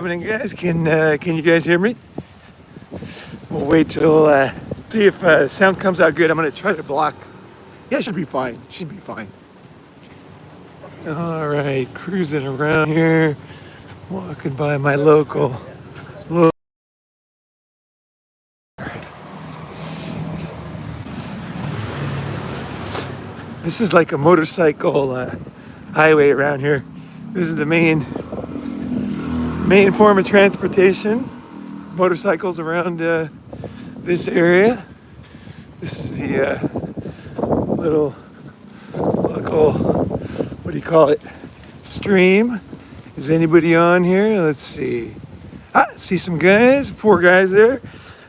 happening, guys? Can you guys hear me? We'll wait till see if sound comes out good. I'm gonna try to block. Yeah, it should be fine. Should be fine. All right, cruising around here, walking by my local. This is like a motorcycle highway around here. This is the main form of transportation. Motorcycles around this area. This is the little local, what do you call it? Stream. Is anybody on here? Let's see. See some guys, 4 guys there.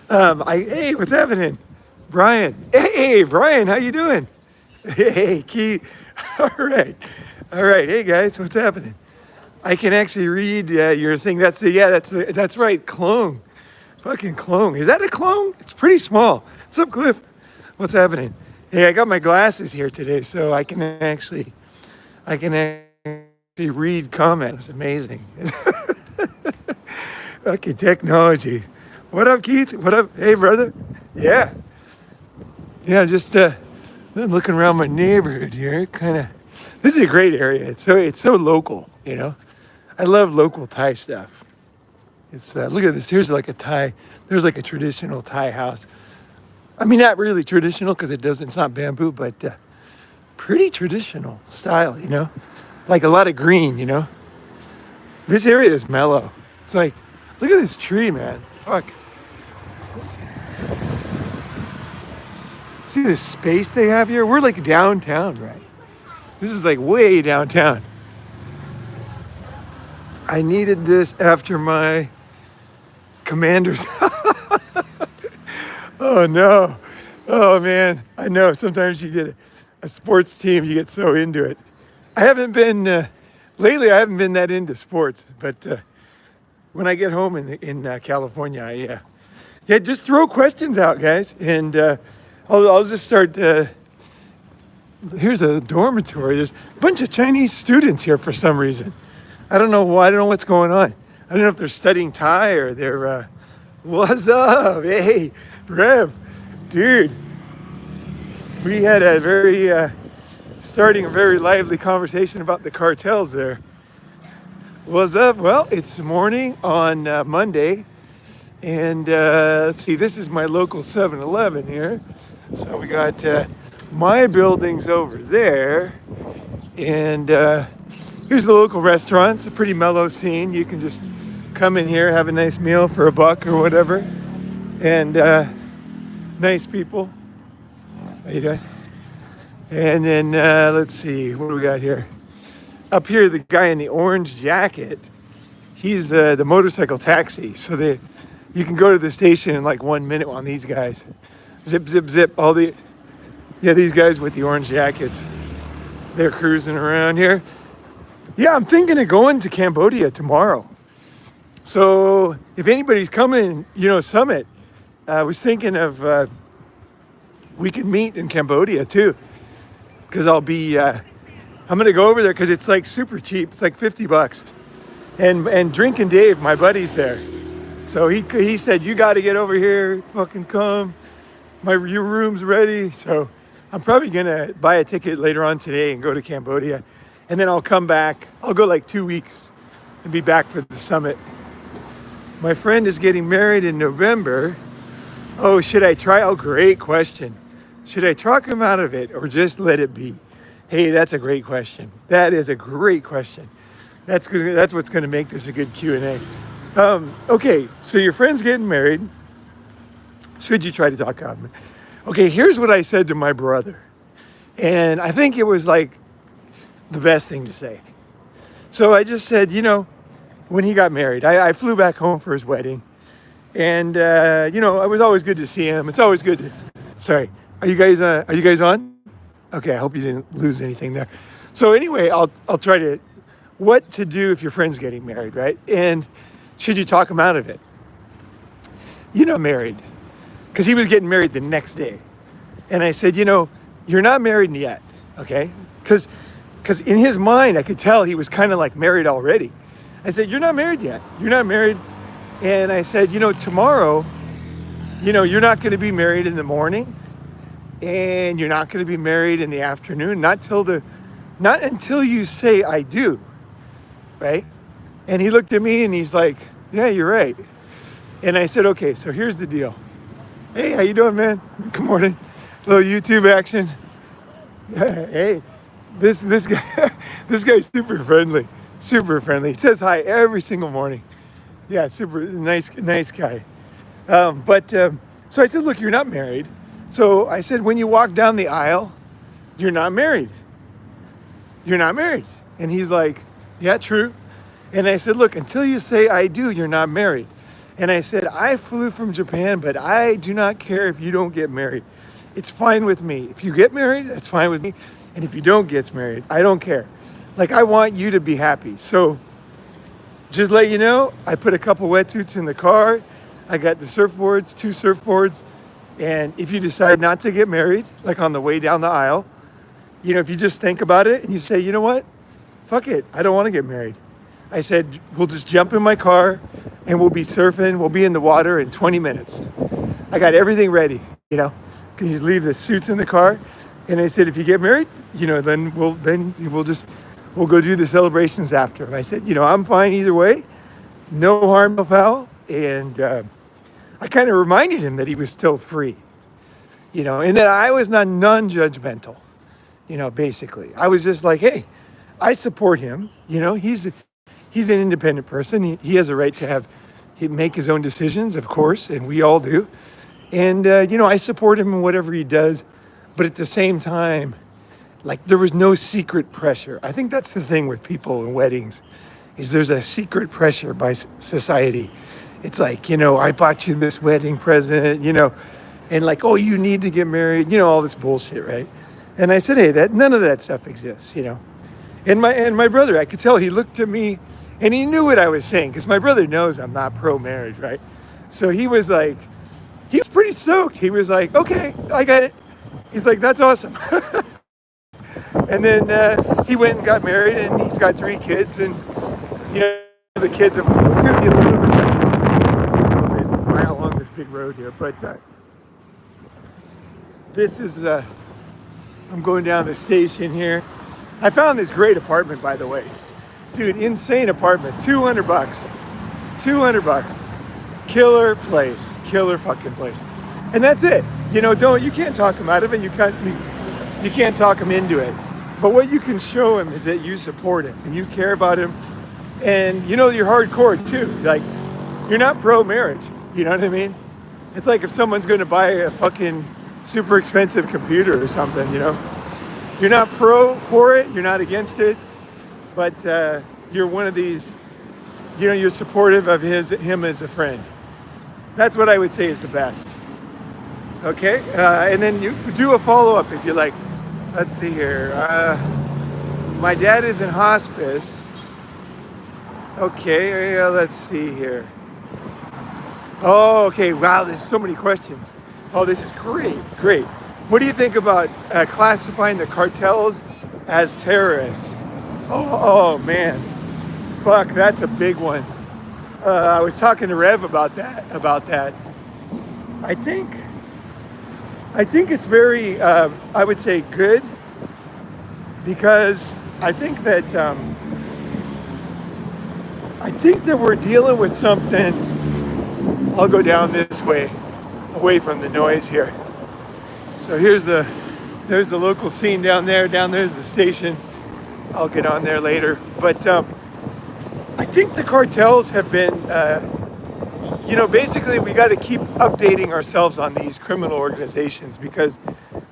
Hey, what's happening? Brian. Hey, Brian, how you doing? Hey, Key. All right. Hey, guys, what's happening? I can actually read your thing. That's right, clone. Fucking clone. Is that a clone? It's pretty small. What's up, Cliff? What's happening? Hey, I got my glasses here today, so I can actually read comments. Amazing. Fucking technology. What up, Keith? What up? Hey, brother. Yeah, just looking around my neighborhood here. This is a great area. It's so local, you know. I love local Thai stuff. It's look at this. Here's like a Thai. There's like a traditional Thai house. I mean, not really traditional because it's not bamboo, but pretty traditional style, you know. Like a lot of green, you know. This area is mellow. It's like, look at this tree, man. Fuck. See the space they have here? We're like downtown, right? This is like way downtown. I needed this after my Commanders. Oh no. Oh man. I know sometimes you get a sports team, you get so into it. I haven't been, lately I haven't been that into sports, but when I get home in California, just throw questions out, guys. And I'll just start, here's a dormitory. There's a bunch of Chinese students here for some reason. I don't know why. I don't know what's going on. I don't know if they're studying Thai or they're, what's up? Hey, Rev, dude. We had starting a very lively conversation about the cartels there. What's up? Well, it's morning on Monday. And let's see, this is my local 7-Eleven here. So we got my buildings over there. And here's the local restaurant. It's a pretty mellow scene. You can just come in here, have a nice meal for $1 or whatever. And nice people. How you doing? And then let's see, what do we got here? Up here, the guy in the orange jacket, he's the motorcycle taxi. So you can go to the station in like 1 minute on these guys. Zip, zip, zip. These guys with the orange jackets. They're cruising around here. Yeah, I'm thinking of going to Cambodia tomorrow. So if anybody's coming, Summit, I was thinking of we could meet in Cambodia too. Because I'm going to go over there because it's like super cheap. It's like $50. And Drinkin' Dave, my buddy's there. So he said, you got to get over here, fucking come. Your room's ready. So I'm probably going to buy a ticket later on today and go to Cambodia. And then I'll come back. I'll go like 2 weeks and be back for the summit. My friend is getting married in November. Oh, should I try? Oh, great question. Should I talk him out of it or just let it be? Hey, that's a great question. That is a great question. That's what's going to make this a good Q&A. Okay, so your friend's getting married. Should you try to talk out of it? Okay, here's what I said to my brother. And I think it was like the best thing to say. So I just said, when he got married, I flew back home for his wedding. And, it was always good to see him. It's always good to... Sorry, are you guys on? Okay, I hope you didn't lose anything there. So anyway, I'll try to... What to do if your friend's getting married, right? And should you talk him out of it? Married. Because he was getting married the next day. And I said, you're not married yet, okay? Because in his mind, I could tell he was kind of like married already. I said, you're not married yet. You're not married. And I said, tomorrow, you're not going to be married in the morning, and you're not going to be married in the afternoon, not until you say I do, right? And he looked at me and he's like, yeah, you're right. And I said, okay, so here's the deal. Hey, how you doing, man? Good morning. Little YouTube action. Hey, this guy, this guy's super friendly. Super friendly. He says hi every single morning. Yeah, super nice guy. So I said, look, you're not married. So I said, when you walk down the aisle, you're not married. You're not married. And he's like, yeah, true. And I said, look, until you say I do, you're not married. And I said, I flew from Japan, but I do not care if you don't get married. It's fine with me. If you get married, that's fine with me. And if you don't get married, I don't care. Like, I want you to be happy. So just let you know, I put a couple wetsuits in the car. I got the surfboards, 2 surfboards. And if you decide not to get married, like on the way down the aisle, if you just think about it and you say, you know what? Fuck it. I don't want to get married. I said, we'll just jump in my car and we'll be surfing. We'll be in the water in 20 minutes. I got everything ready, Can you leave the suits in the car? And I said, if you get married, then we'll go do the celebrations after. And I said, I'm fine either way. No harm, no foul. And I kind of reminded him that he was still free, and that I was not non-judgmental, basically. I was just like, hey, I support him. He's an independent person. He has a right to make his own decisions, of course, and we all do. And, I support him in whatever he does. But at the same time, like, there was no secret pressure. I think that's the thing with people in weddings, is there's a secret pressure by society. It's like, I bought you this wedding present, and like, oh, you need to get married, all this bullshit, right? And I said, hey, none of that stuff exists, And my brother, I could tell he looked at me and he knew what I was saying, because my brother knows I'm not pro-marriage, right? So he was pretty stoked. He was like, okay, I got it. He's like, that's awesome. And then he went and got married, and he's got 3 kids, and the kids have, it's going to be a little bit along this big road here, but this is, I'm going down the station here. I found this great apartment, by the way. Dude, insane apartment, $200. $200. Killer place, killer fucking place. And that's it. You can't talk him out of it. You can't talk him into it. But what you can show him is that you support him and you care about him, and you're hardcore too. Like, you're not pro-marriage. You know what I mean? It's like if someone's going to buy a fucking super expensive computer or something, You're not for it, you're not against it, but you're one of these, you're supportive of him as a friend. That's what I would say is the best. Okay? And then you do a follow-up if you like. Let's see here. My dad is in hospice. Okay, let's see here. Oh, okay. Wow, there's so many questions. Oh, this is great. What do you think about classifying the cartels as terrorists? Oh man. Fuck, that's a big one. I was talking to Rev about that. I think it's very, I would say, good, because I think that we're dealing with something. I'll go down this way, away from the noise here. So there's the local scene down there's the station. I'll get on there later. But I think the cartels have been, basically we got to keep updating ourselves on these criminal organizations, because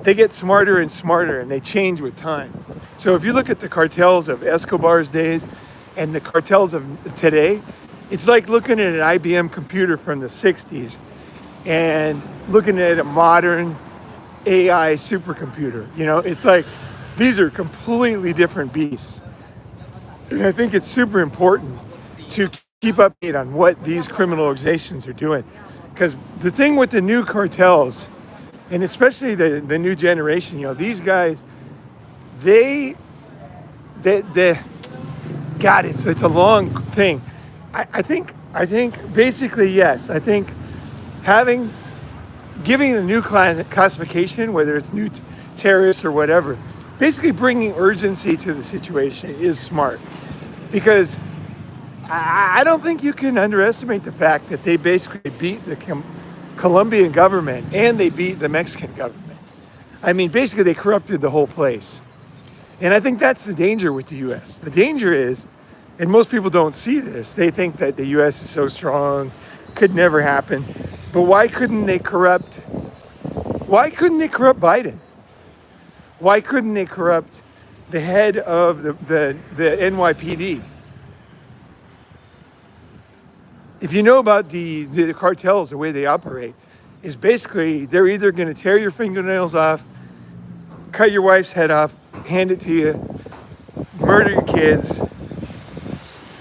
they get smarter and smarter and they change with time. So if you look at the cartels of Escobar's days and the cartels of today, it's like looking at an IBM computer from the 60s and looking at a modern AI supercomputer. It's like these are completely different beasts. And I think it's super important to keep updated on what these criminal organizations are doing. Because the thing with the new cartels, and especially the new generation, these guys, God, it's a long thing. I think basically yes. I think having giving a new classification, whether it's new terrorists or whatever, basically bringing urgency to the situation is smart, because I don't think you can underestimate the fact that they basically beat the Colombian government and they beat the Mexican government. I mean, basically they corrupted the whole place. And I think that's the danger with the U.S. The danger is, and most people don't see this, they think that the U.S. is so strong, could never happen. But why couldn't they corrupt Biden? Why couldn't they corrupt the head of the NYPD? If you know about the cartels, the way they operate, is basically they're either going to tear your fingernails off, cut your wife's head off, hand it to you, murder your kids,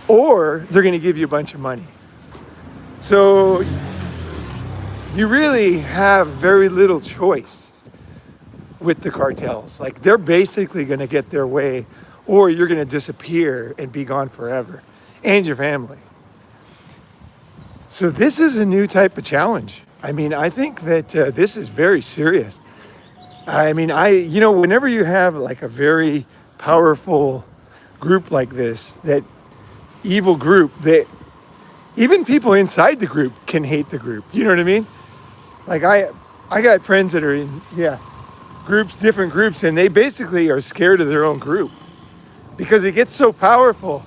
or they're going to give you a bunch of money. So you really have very little choice with the cartels. Like, they're basically going to get their way, or you're going to disappear and be gone forever, and your family. So this is a new type of challenge. I mean, I think that this is very serious. I mean, whenever you have like a very powerful group like this, that evil group, that even people inside the group can hate the group. You know what I mean? Like I got friends that are in, different groups, and they basically are scared of their own group because it gets so powerful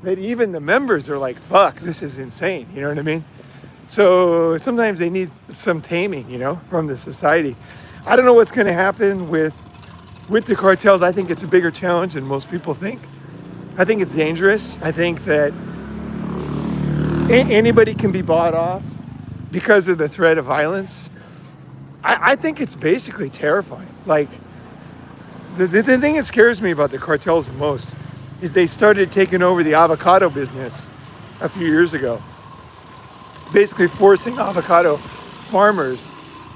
that even the members are like, fuck, this is insane. You know what I mean? So sometimes they need some taming, from the society. I don't know what's going to happen with the cartels. I think it's a bigger challenge than most people think. I think it's dangerous. I think that anybody can be bought off because of the threat of violence. I think it's basically terrifying. Like, the thing that scares me about the cartels the most is they started taking over the avocado business a few years ago, basically forcing avocado farmers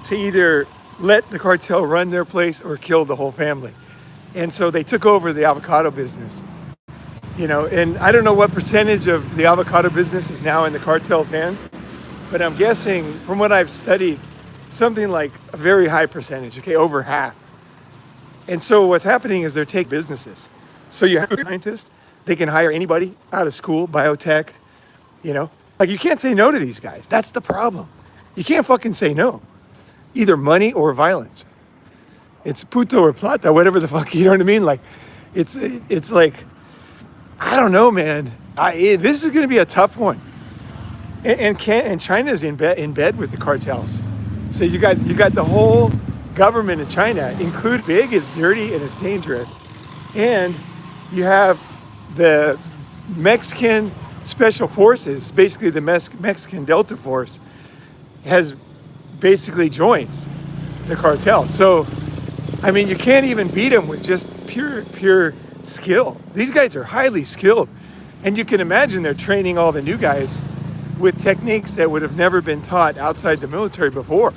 to either let the cartel run their place or kill the whole family. And so they took over the avocado business, and I don't know what percentage of the avocado business is now in the cartel's hands, but I'm guessing from what I've studied, something like a very high percentage, over half. And so what's happening is they're taking businesses. So you have scientists, they can hire anybody out of school, biotech, like you can't say no to these guys. That's the problem. You can't fucking say no. Either money or violence. It's puto or plata, whatever the fuck, you know what I mean? Like, it's like, I don't know, man. This is going to be a tough one. And China's in bed with the cartels. So you got the whole government in China, include big, it's dirty, and it's dangerous. And you have the Mexican Special Forces, basically the Mexican Delta Force, has basically joined the cartel. So, I mean, you can't even beat them with just pure skill. These guys are highly skilled. And you can imagine they're training all the new guys with techniques that would have never been taught outside the military before.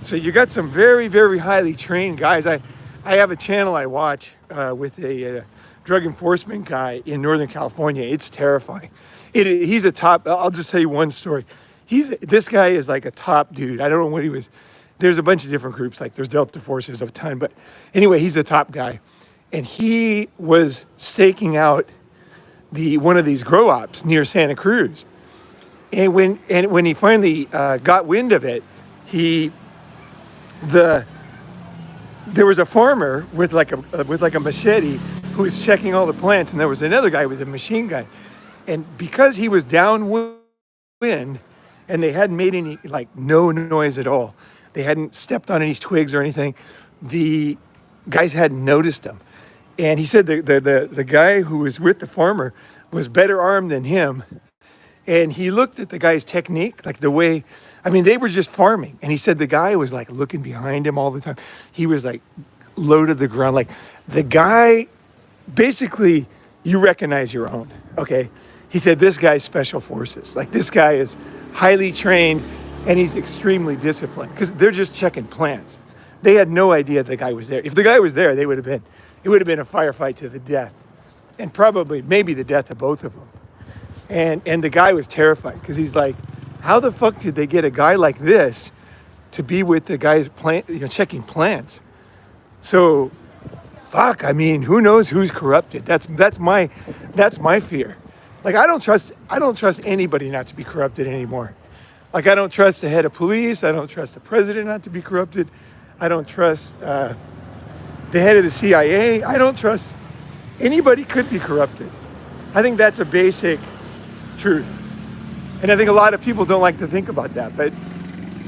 So you got some very, very highly trained guys. I have a channel I watch with a drug enforcement guy in Northern California. It's terrifying. He's a top, I'll just tell you one story. This guy is like a top dude. I don't know what he was. There's a bunch of different groups, like there's Delta Forces a ton, but anyway, he's the top guy. And he was staking out one of these grow ops near Santa Cruz. And when he finally got wind of it, there was a farmer with like a machete who was checking all the plants, and there was another guy with a machine gun. And because he was downwind and they hadn't made any, like, no noise at all, they hadn't stepped on any twigs or anything, the guys hadn't noticed him. And he said the guy who was with the farmer was better armed than him. And he looked at the guy's technique, like the way, I mean, they were just farming. And he said the guy was like looking behind him all the time. He was like low to the ground. Like, the guy, basically, you recognize your own, okay? He said, this guy's Special Forces. Like, this guy is highly trained and he's extremely disciplined because they're just checking plants. They had no idea the guy was there. If the guy was there, it would have been a firefight to the death. and probably maybe the death of both of them. And the guy was terrified because he's like, how the fuck did they get a guy like this to be with the guys checking plants? So, fuck. I mean, who knows who's corrupted? That's my fear. Like, I don't trust anybody not to be corrupted anymore. Like, I don't trust the head of police. I don't trust the president not to be corrupted. I don't trust the head of the CIA. I don't trust anybody could be corrupted. I think that's a basic truth. And I think a lot of people don't like to think about that. But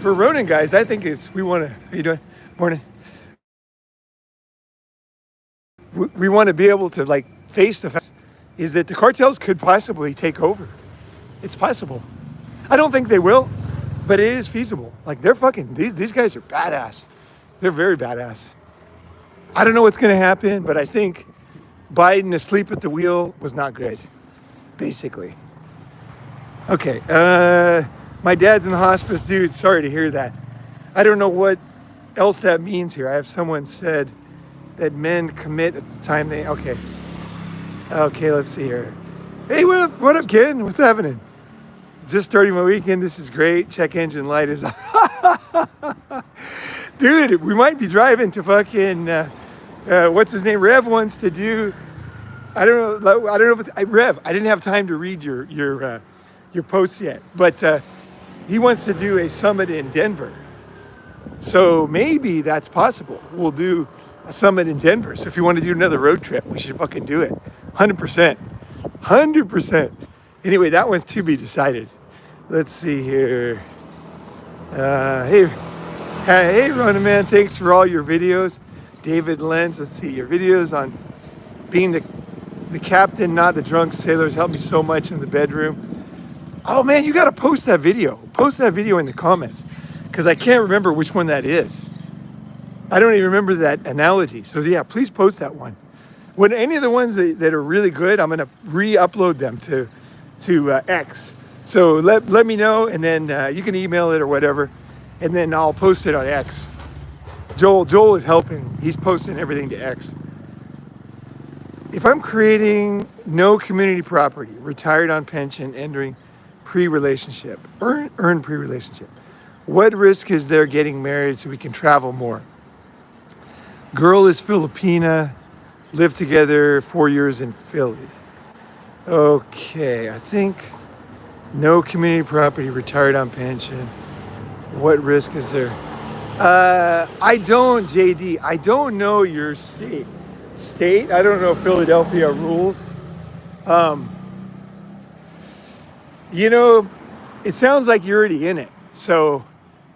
for Ronin guys, I think we want to, how you doing? Morning. We want to be able to like face the fact is that the cartels could possibly take over. It's possible. I don't think they will, but it is feasible. Like these guys are badass. They're very badass. I don't know what's going to happen, but I think Biden asleep at the wheel was not good, basically. Okay, my dad's in the hospice, dude. Sorry to hear that. I don't know what else that means here. I have someone said that men commit at the time they, okay, let's see here. Hey, what up, Ken? What's happening? Just starting my weekend. This is great. Check engine light is dude, we might be driving to fucking, what's his name? Rev wants to do, I don't know if it's, Rev, I didn't have time to read your post yet, but he wants to do a summit in Denver. So maybe that's possible. We'll do a summit in Denver. So if you want to do another road trip, we should fucking do it. 100%. 100%. Anyway, that one's to be decided. Let's see here. Hey, Ronin man, thanks for all your videos. David Lenz, let's see, your videos on being the captain, not the drunk sailors, helped me so much in the bedroom. Oh man, you got to post that video. Post that video in the comments because I can't remember which one that is. I don't even remember that analogy. So yeah, please post that one. When any of the ones that are really good, I'm going to re-upload them to X. So let me know, and then you can email it or whatever, and then I'll post it on X. Joel is helping. He's posting everything to X. If I'm creating no community property, retired on pension, entering pre-relationship, earn pre-relationship, what risk is there getting married so we can travel more? Girl is Filipina, lived together 4 years in Philly. Okay, I think no community property, retired on pension. What risk is there? I don't, JD, I don't know your state. I don't know Philadelphia rules. It sounds like you're already in it. So,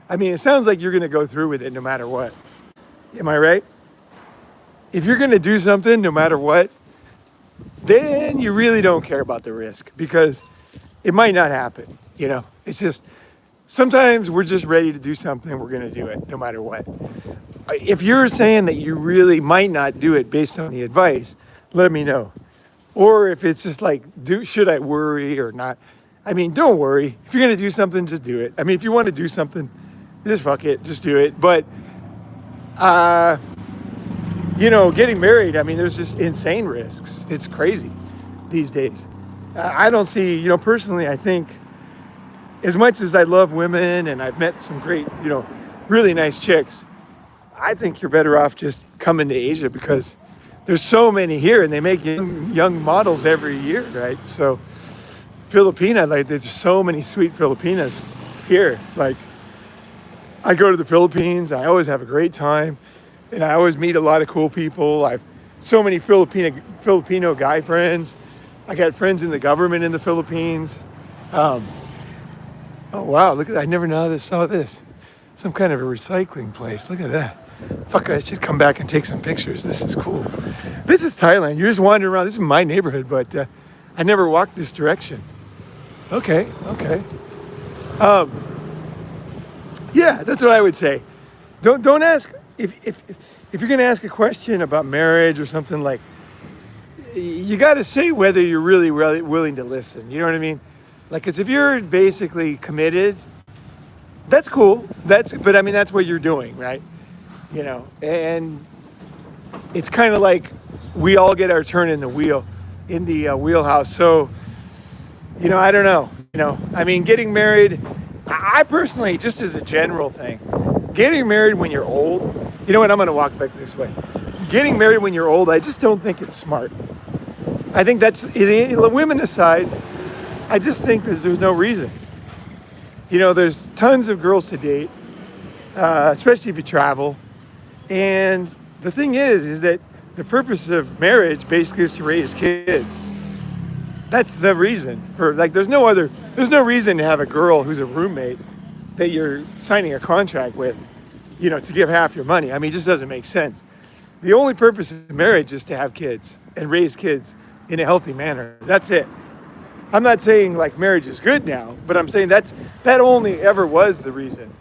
I mean, it sounds like you're going to go through with it no matter what. Am I right? If you're going to do something no matter what, then you really don't care about the risk because it might not happen. It's just sometimes we're just ready to do something. We're going to do it no matter what. If you're saying that you really might not do it based on the advice, let me know. Or if it's just like, should I worry or not? I mean, don't worry. If you're going to do something, just do it. I mean, if you want to do something, just fuck it. Just do it. But, getting married, I mean, there's just insane risks. It's crazy these days. I don't see, personally, I think as much as I love women and I've met some great, really nice chicks, I think you're better off just coming to Asia because there's so many here and they make young models every year, right? So Filipina, like there's so many sweet Filipinas here. Like I go to the Philippines, I always have a great time and I always meet a lot of cool people. I've so many Filipino guy friends. I got friends in the government in the Philippines. Oh wow, look at that. I never saw this. Some kind of a recycling place. Look at that. Fuck, I should come back and take some pictures. This is cool. This is Thailand. You're just wandering around. This is my neighborhood, but I never walked this direction. Okay. Yeah, that's what I would say. Don't ask if you're gonna ask a question about marriage or something, like you got to say whether you're really willing to listen. You know what I mean? Like, cause if you're basically committed, that's cool. But I mean, that's what you're doing, right? And it's kind of like we all get our turn in the wheel. in the wheelhouse. So, I don't know. I mean, getting married, I personally, just as a general thing, getting married when you're old, you know what, I'm going to walk back this way. Getting married when you're old, I just don't think it's smart. I think that's, women aside, I just think that there's no reason. There's tons of girls to date, especially if you travel. And the thing is that the purpose of marriage basically is to raise kids. That's the reason for, there's no reason to have a girl who's a roommate that you're signing a contract with, to give half your money. I mean, it just doesn't make sense. The only purpose of marriage is to have kids and raise kids in a healthy manner. That's it. I'm not saying marriage is good now, but I'm saying that only ever was the reason.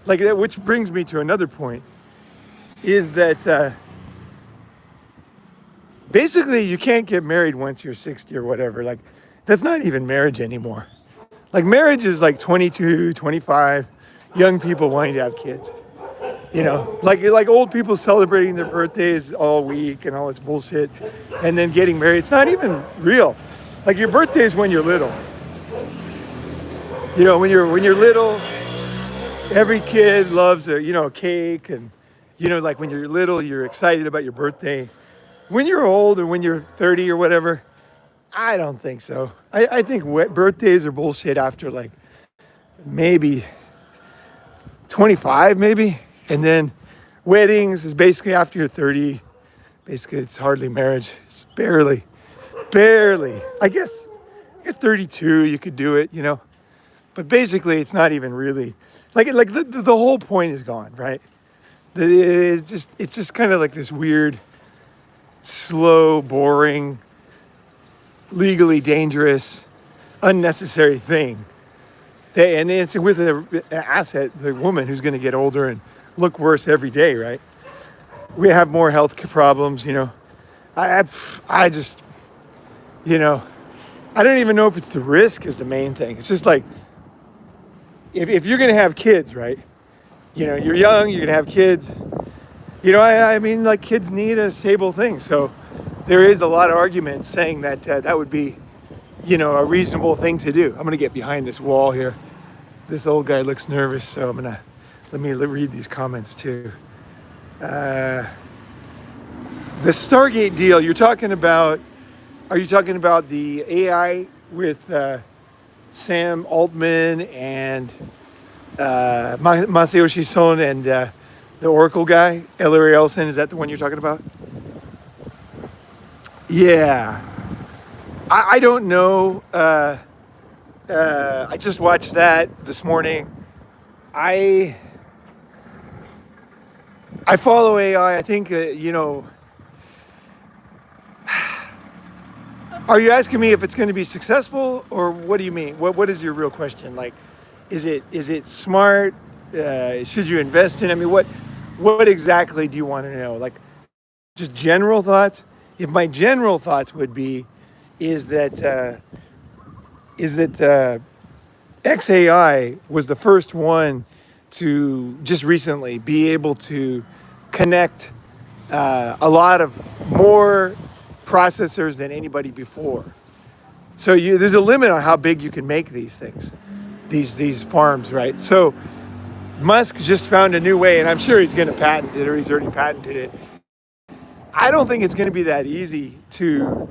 Which brings me to another point, is that basically you can't get married once you're 60 or whatever. That's not even marriage anymore. Marriage is 22, 25, young people wanting to have kids. Old people celebrating their birthdays all week and all this bullshit, and then getting married. It's not even real. Your birthday is when you're little. When you're little, every kid loves a cake, and when you're little, you're excited about your birthday. When you're old or when you're 30 or whatever, I don't think so. I think birthdays are bullshit after maybe 25 maybe. And then weddings is basically after you're 30. Basically, it's hardly marriage. It's barely. I guess 32, you could do it, But basically, it's not even really. The whole point is gone, right? It's just kind of this weird, slow, boring, legally dangerous, unnecessary thing. And it's with an asset, the woman who's going to get older and look worse every day, right? We have more health problems, I just, I don't even know if it's the risk is the main thing. It's just if you're going to have kids, right? You're young, you're going to have kids. I mean, kids need a stable thing. So there is a lot of arguments saying that that would be, a reasonable thing to do. I'm going to get behind this wall here. This old guy looks nervous, so let me read these comments too. The Stargate deal, are you talking about the AI with Sam Altman and Masayoshi Son and the Oracle guy, Ellery Ellison? Is that the one you're talking about? Yeah. I don't know. I just watched that this morning. I follow AI. I think, are you asking me if it's going to be successful, or what do you mean? What is your real question? Is it smart? Should you invest in it? I mean, what exactly do you want to know? Just general thoughts? If my general thoughts would be, is that XAI was the first one to just recently be able to connect a lot of more processors than anybody before. So there's a limit on how big you can make these things, these farms, right? So Musk just found a new way, and I'm sure he's going to patent it, or he's already patented it. I don't think it's going to be that easy to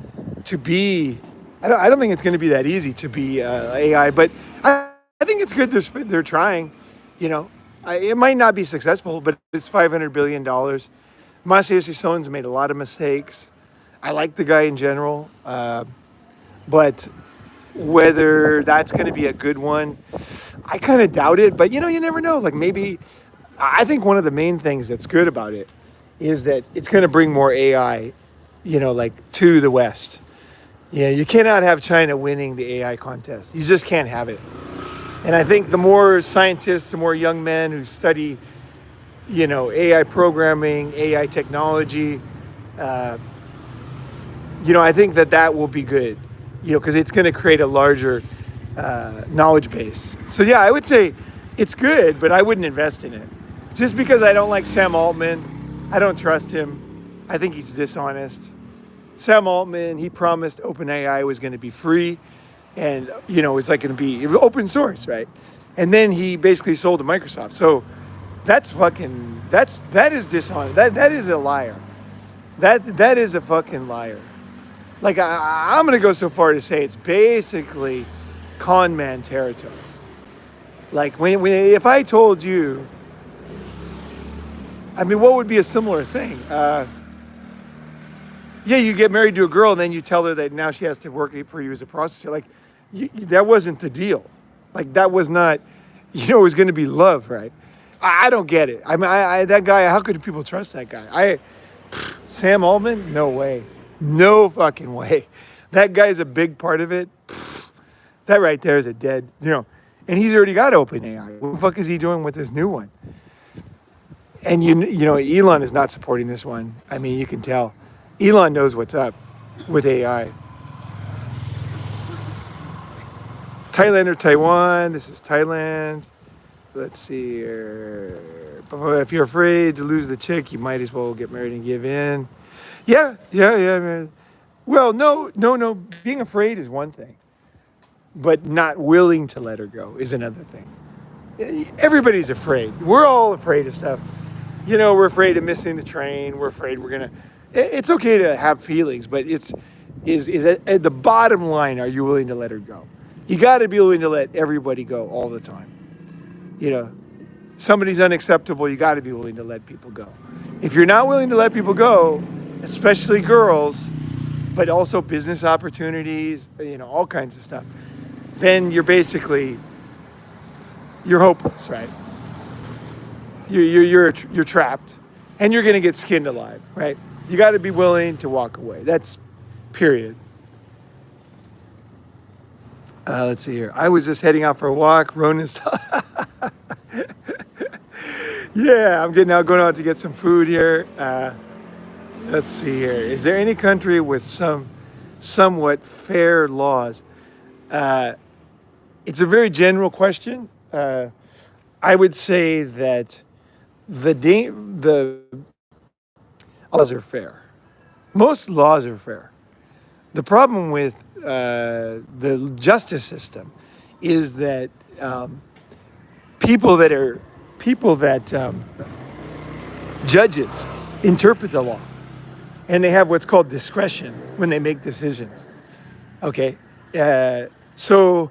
be. I don't think it's going to be that easy to be AI, but I think it's good they're trying. It might not be successful, but it's $500 billion. Masayoshi Son's made a lot of mistakes. I like the guy in general, but whether that's going to be a good one, I kind of doubt it. But you never know. Maybe, I think one of the main things that's good about it is that it's going to bring more AI, to the West. You cannot have China winning the AI contest. You just can't have it. And I think the more scientists, the more young men who study, AI programming, AI technology, I think that will be good, because it's going to create a larger knowledge base. So yeah, I would say it's good, but I wouldn't invest in it. Just because I don't like Sam Altman. I don't trust him. I think he's dishonest. Sam Altman, he promised OpenAI was going to be free, and it's like going to be open source, right? And then he basically sold to Microsoft. So that is dishonest. That is a liar. That is a fucking liar. Like I'm going to go so far to say it's basically con man territory. Like if I told you, I mean, what would be a similar thing? Yeah, you get married to a girl and then you tell her that now she has to work for you as a prostitute. Like that wasn't the deal. Like that was not, it was going to be love, right? I don't get it. I mean, that guy, how could people trust that guy? Sam Altman? No way. No fucking way. That guy's a big part of it. That right there is a dead, and he's already got OpenAI. What the fuck is he doing with this new one? And Elon is not supporting this one. I mean, you can tell. Elon knows what's up with AI. Thailand or Taiwan? This is Thailand. Let's see here. If you're afraid to lose the chick, you might as well get married and give in. Yeah, man. Well, no. Being afraid is one thing, but not willing to let her go is another thing. Everybody's afraid. We're all afraid of stuff. We're afraid of missing the train. We're afraid we're gonna. It's okay to have feelings, but is at the bottom line, are you willing to let her go? You got to be willing to let everybody go all the time. Somebody's unacceptable, you got to be willing to let people go. If you're not willing to let people go, especially girls, but also business opportunities, all kinds of stuff, then you're hopeless, right? You're trapped, and you're going to get skinned alive, right? You got to be willing to walk away. That's period. Let's see here. I was just heading out for a walk. Ronin Yeah, I'm going out to get some food here. Let's see here. Is there any country with somewhat fair laws? It's a very general question. I would say that the laws are fair. Most laws are fair. The problem with the justice system is that judges interpret the law, and they have what's called discretion when they make decisions. Okay, so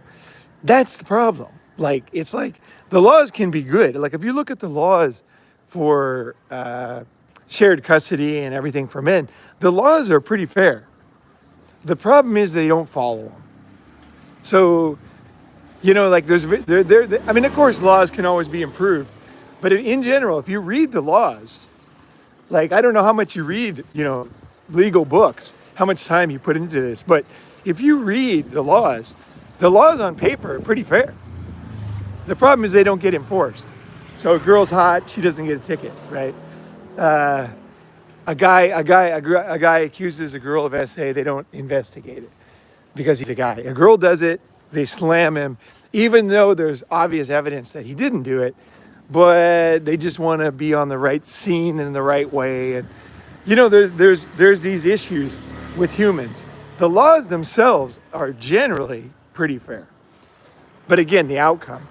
that's the problem. Like it's like the laws can be good. Like if you look at the laws for shared custody and everything for men, the laws are pretty fair. The problem is they don't follow them. So, like I mean, of course, laws can always be improved, but in general, if you read the laws, like I don't know how much you read, legal books, how much time you put into this, but if you read the laws on paper are pretty fair. The problem is they don't get enforced. So a girl's hot, she doesn't get a ticket, right? A guy accuses a girl of SA, they don't investigate it because he's a guy. A girl does it, they slam him, even though there's obvious evidence that he didn't do it, but they just want to be on the right scene in the right way. And there's these issues with humans. The laws themselves are generally pretty fair. But again, the outcome.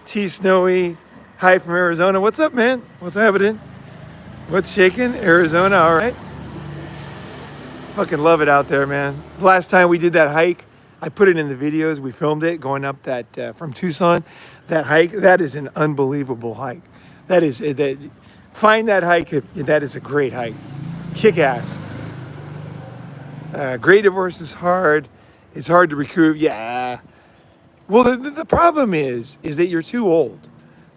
T Snowy, hi from Arizona. What's up, man? What's happening? What's shaking? Arizona, all right. Fucking love it out there, man. Last time we did that hike, I put it in the videos. We filmed it going up that from Tucson. That hike, that is an unbelievable hike. Find that hike. That is a great hike. Kick ass. Gray divorce is hard. It's hard to recoup. Yeah. Well, the problem is that you're too old.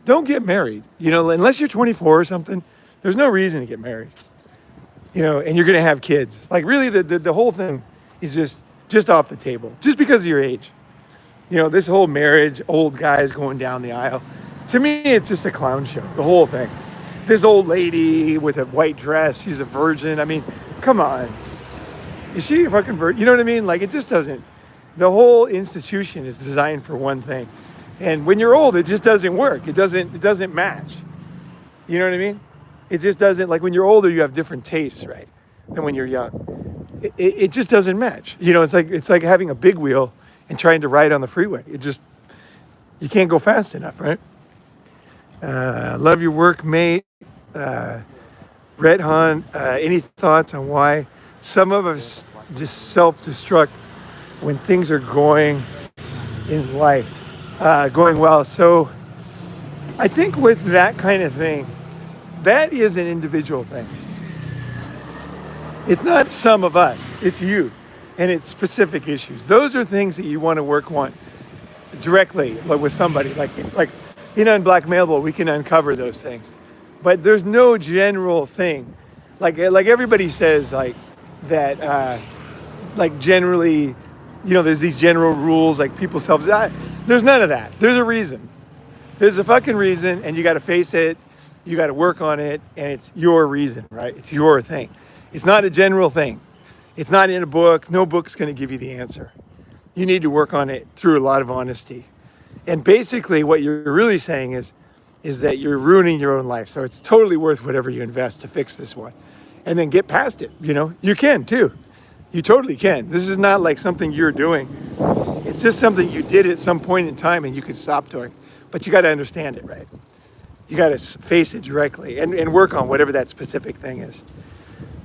Don't get married. Unless you're 24 or something. There's no reason to get married, and you're going to have kids. Like really the whole thing is just off the table, just because of your age. This whole marriage, old guys going down the aisle. To me, it's just a clown show, the whole thing. This old lady with a white dress, she's a virgin. I mean, come on. Is she a fucking virgin? You know what I mean? Like it just doesn't, the whole institution is designed for one thing. And when you're old, it just doesn't work. It doesn't match. You know what I mean? It just doesn't, like when you're older, you have different tastes, right? Than when you're young. it just doesn't match. It's like having a big wheel and trying to ride on the freeway. You can't go fast enough, right? Love your work, mate. Red Han, any thoughts on why some of us just self-destruct when things are going in life, going well? So I think with that kind of thing, that is an individual thing. It's not some of us, it's you, and it's specific issues. Those are things that you want to work on directly, like with somebody, like in Unblackmailable, we can uncover those things. But there's no general thing, like everybody says, like that, like generally, there's these general rules, like people there's none of that. There's a reason. There's a fucking reason, and you got to face it. You got to work on it, and it's your reason, right? It's your thing. It's not a general thing. It's not in a book. No book's going to give you the answer. You need to work on it through a lot of honesty. And basically what you're really saying is that you're ruining your own life. So it's totally worth whatever you invest to fix this one. And then get past it, You can too. You totally can. This is not like something you're doing. It's just something you did at some point in time and you could stop doing. But you got to understand it, right? You got to face it directly and work on whatever that specific thing is.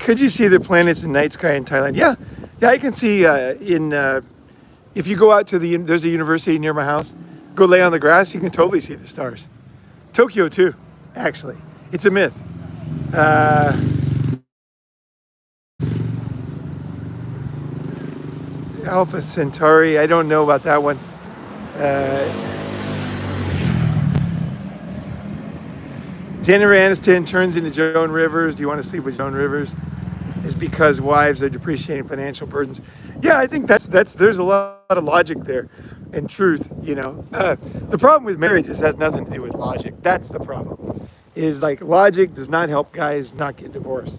Could you see the planets in night sky in Thailand? Yeah, I can see if you go out to there's a university near my house, go lay on the grass, you can totally see the stars. Tokyo too, actually. It's a myth. Alpha Centauri, I don't know about that one. Jennifer Aniston turns into Joan Rivers. Do you want to sleep with Joan Rivers? Is because wives are depreciating financial burdens. Yeah, I think there's a lot of logic there and truth, The problem with marriage is it has nothing to do with logic. That's the problem. Is like logic does not help guys not get divorced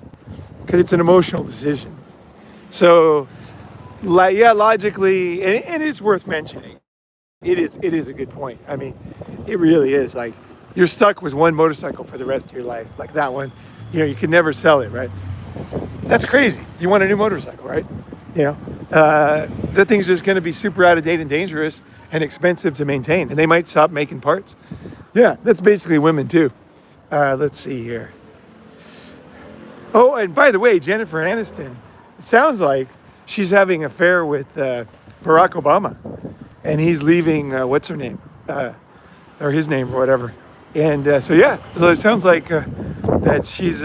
because it's an emotional decision. So, logically, and it's worth mentioning. It is a good point. I mean, it really is. Like, you're stuck with one motorcycle for the rest of your life. Like that one, you can never sell it, right? That's crazy. You want a new motorcycle, right? That thing's just going to be super out of date and dangerous and expensive to maintain. And they might stop making parts. Yeah, that's basically women too. Let's see here. Oh, and by the way, Jennifer Aniston, it sounds like she's having an affair with Barack Obama. And he's leaving, what's her name? Or his name or whatever. And so it sounds like that she's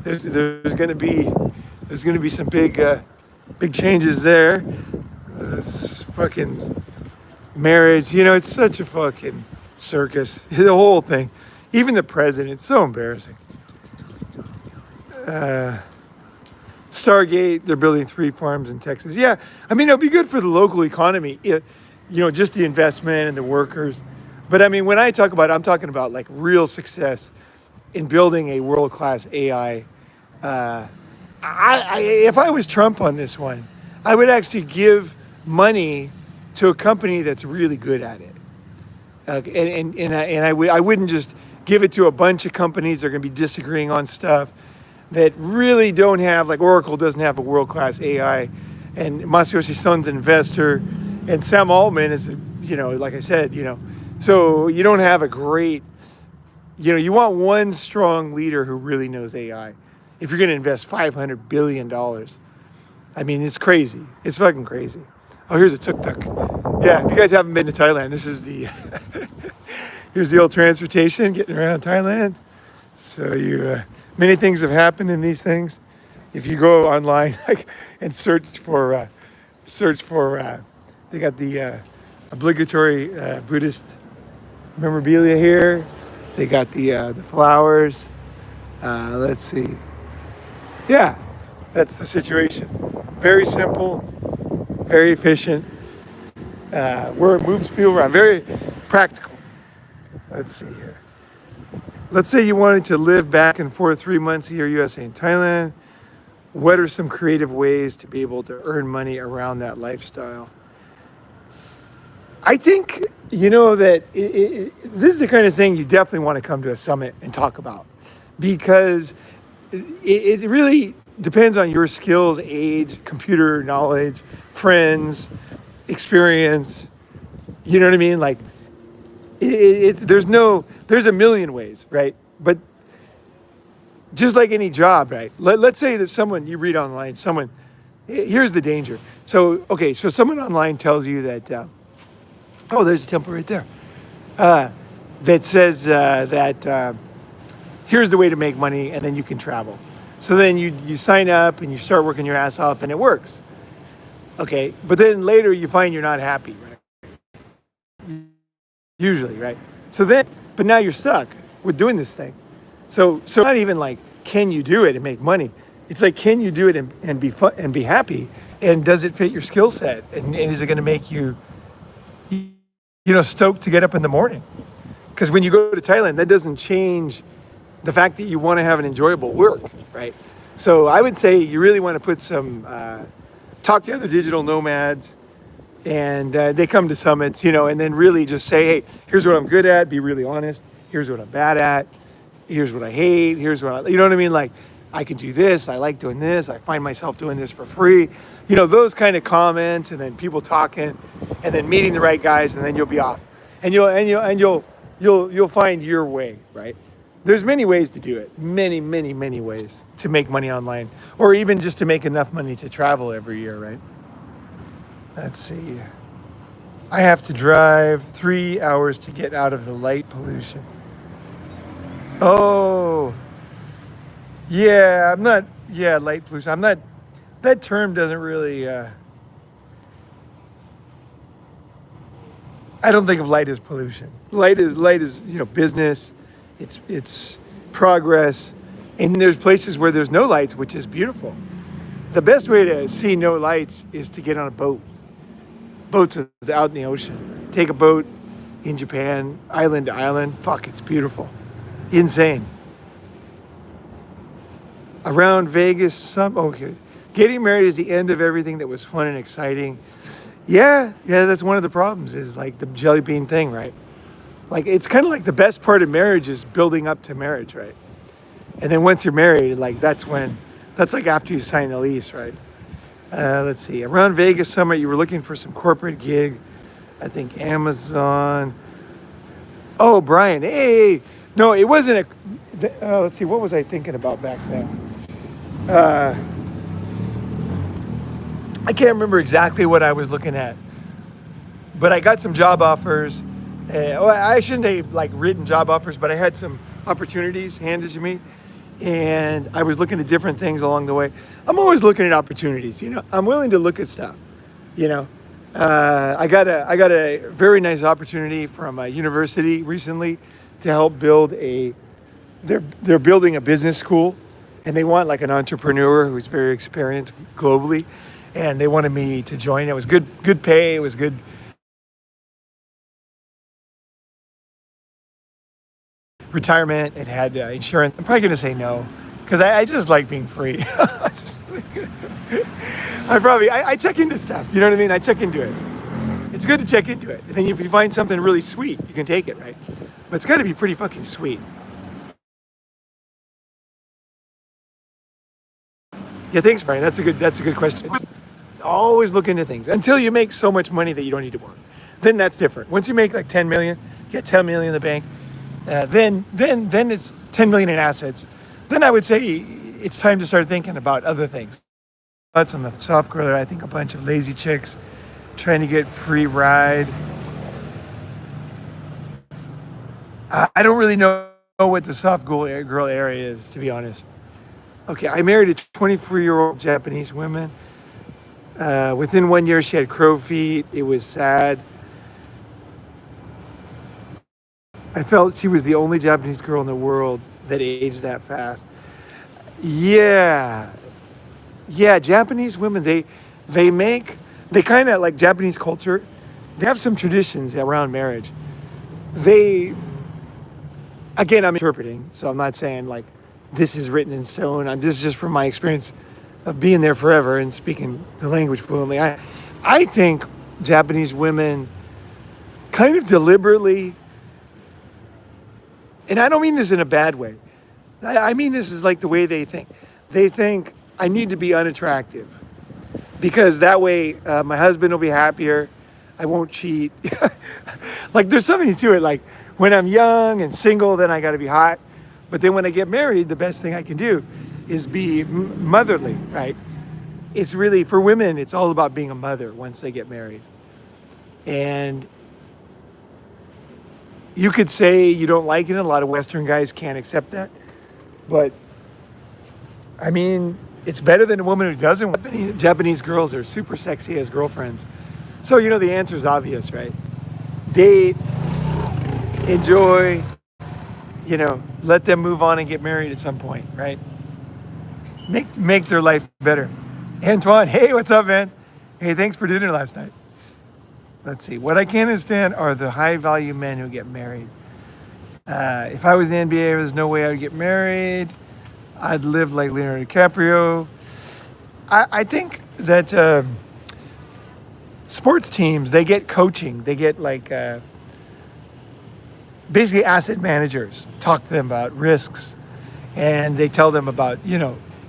there's going to be some big changes there. This fucking marriage, it's such a fucking circus. The whole thing, even the president, it's so embarrassing. Stargate, they're building 3 farms in Texas. Yeah, I mean it'll be good for the local economy. Just the investment and the workers. But I mean, when I'm talking about like real success in building a world-class AI. If I was Trump on this one, I would actually give money to a company that's really good at it. I wouldn't just give it to a bunch of companies that are going to be disagreeing on stuff that really don't have, like Oracle doesn't have a world-class AI, and Masayoshi Son's an investor, and Sam Altman is, like I said, so you don't have a great, you want one strong leader who really knows AI. If you're going to invest $500 billion, I mean, it's crazy. It's fucking crazy. Oh, here's a tuk-tuk. Yeah, if you guys haven't been to Thailand, this is here's the old transportation getting around Thailand. So many things have happened in these things. If you go online and search for, they got the obligatory Buddhist memorabilia here. They got the flowers. Let's see. Yeah, that's the situation. Very simple, very efficient. Where it moves people around, very practical. Let's see here. Let's say you wanted to live back and forth 3 months a year, USA and Thailand. What are some creative ways to be able to earn money around that lifestyle? I think, that this is the kind of thing you definitely want to come to a summit and talk about, because it really, depends on your skills, age, computer knowledge, friends, experience. You know what I mean? Like, there's a million ways, right? But just like any job, right? Let's say that someone you read online, here's the danger. So, okay, so someone online tells you that, oh, there's a temple right there, that says that here's the way to make money and then you can travel. So then you sign up and you start working your ass off and it works. Okay, but then later you find you're not happy, right? Usually, right? But now you're stuck with doing this thing. So not even like, can you do it and make money? It's like, can you do it and be fun and be happy? And does it fit your skill set? And is it going to make you, stoked to get up in the morning? Because when you go to Thailand, that doesn't change the fact that you want to have an enjoyable work, right? So I would say you really want to put talk to other digital nomads, and they come to summits, and then really just say, hey, here's what I'm good at, be really honest. Here's what I'm bad at. Here's what I hate. Here's what you know what I mean? Like, I can do this. I like doing this. I find myself doing this for free. Those kind of comments, and then people talking, and then meeting the right guys, and then you'll be off. And you'll find your way, right? There's many ways to do it. Many, many, many ways to make money online, or even just to make enough money to travel every year, right? Let's see. I have to drive 3 hours to get out of the light pollution. Oh, yeah, light pollution. That term doesn't really, I don't think of light as pollution. Light is, business, it's progress. And there's places where there's no lights, which is beautiful. The best way to see no lights is to get on a boat. Boats are out in the ocean. Take a boat in Japan, island to island. Fuck, it's beautiful. Insane. Around Vegas, okay. Getting married is the end of everything that was fun and exciting. Yeah, that's one of the problems is like the jelly bean thing, right? Like, it's kind of like the best part of marriage is building up to marriage, right? And then once you're married, like that's like after you sign the lease, right? Let's see. Around Vegas Summit, you were looking for some corporate gig. I think Amazon. Oh, Brian. Hey. No, it wasn't let's see. What was I thinking about back then? I can't remember exactly what I was looking at. But I got some job offers. I shouldn't say like written job offers, but I had some opportunities handed to me. And I was looking at different things along the way. I'm always looking at opportunities, I'm willing to look at stuff, I got a very nice opportunity from a university recently to help build they're building a business school, and they want like an entrepreneur who's very experienced globally, and they wanted me to join. It was good pay. It was good retirement. It had insurance. I'm probably going to say no because I just like being free. I check into stuff. You know what I mean? I check into it. It's good to check into it. And then if you find something really sweet, you can take it, right? But it's got to be pretty fucking sweet. Yeah, thanks, Brian. That's a good question. Always look into things until you make so much money that you don't need to work. Then that's different. Once you make like 10 million, get 10 million in the bank, then it's 10 million in assets. Then I would say it's time to start thinking about other things. That's on the soft girl. I think a bunch of lazy chicks trying to get free ride. I don't really know what the soft girl area is, to be honest. Okay, I married a 24-year-old Japanese woman. Within 1 year, she had crow feet. It was sad. I felt she was the only Japanese girl in the world that aged that fast. Yeah, Japanese women, they kind of like Japanese culture. They have some traditions around marriage. Again, I'm interpreting, so I'm not saying like this is written in stone. This is just from my experience of being there forever and speaking the language fluently. I think Japanese women kind of deliberately, and I don't mean this in a bad way. I mean this is like the way they think. They think I need to be unattractive because that way my husband will be happier. I won't cheat. Like there's something to it. Like when I'm young and single, then I got to be hot. But then when I get married, the best thing I can do is be motherly, right? It's really, for women, it's all about being a mother once they get married. And you could say you don't like it. A lot of Western guys can't accept that. But I mean, it's better than a woman who doesn't. Japanese girls are super sexy as girlfriends. So, the answer is obvious, right? Date, enjoy, let them move on and get married at some point, right? Make their life better. Antoine, hey, what's up, man? Hey, thanks for dinner last night. Let's see. What I can't understand are the high-value men who get married. If I was in the NBA, there's no way I would get married. I'd live like Leonardo DiCaprio. I think that sports teams, they get coaching. They get basically asset managers talk to them about risks, and they tell them about,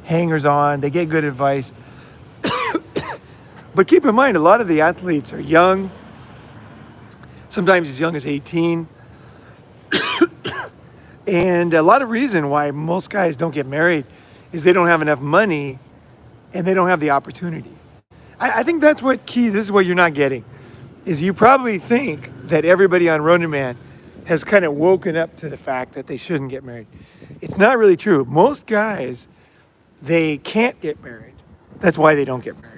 hangers on. They get good advice. But keep in mind, a lot of the athletes are young, sometimes as young as 18. And a lot of reason why most guys don't get married is they don't have enough money and they don't have the opportunity. I think that's what key, this is what you're not getting, is you probably think that everybody on Ronin Man has kind of woken up to the fact that they shouldn't get married. It's not really true. Most guys, they can't get married. That's why they don't get married.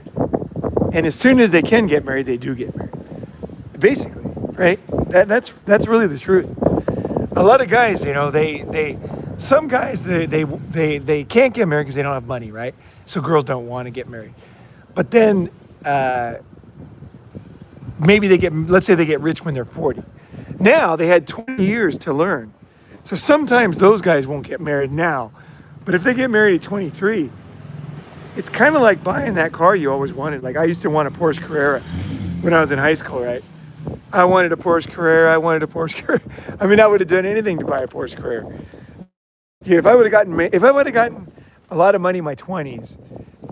And as soon as they can get married, they do get married. Basically, right? That's really the truth. A lot of guys, some guys, they can't get married because they don't have money, right? So girls don't want to get married. But then maybe let's say they get rich when they're 40. Now they had 20 years to learn. So sometimes those guys won't get married now. But if they get married at 23, it's kind of like buying that car you always wanted. Like I used to want a Porsche Carrera when I was in high school, right? I wanted a Porsche Carrera. I mean, I would have done anything to buy a Porsche Carrera. Yeah, if I would have gotten a lot of money in my 20s,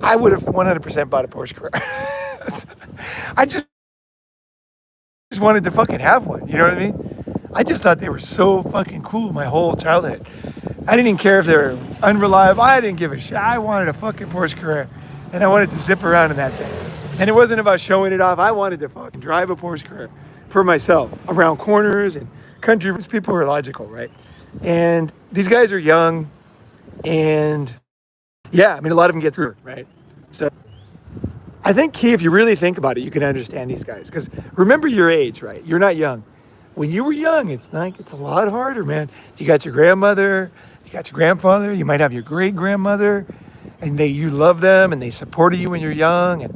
I would have 100% bought a Porsche Carrera. I just wanted to fucking have one. You know what I mean? I just thought they were so fucking cool my whole childhood. I didn't even care if they were unreliable. I didn't give a shit. I wanted a fucking Porsche Carrera, and I wanted to zip around in that thing. And it wasn't about showing it off. I wanted to fucking drive a Porsche Carrera for myself around corners and country. People are logical, right? And these guys are young, and yeah, I mean, a lot of them get through it, right? So I think key, if you really think about it, you can understand these guys. Because remember your age, right? You're not young. When you were young, it's a lot harder, man. You got your grandmother, you got your grandfather, you might have your great-grandmother, and you love them, and they supported you when you're young, and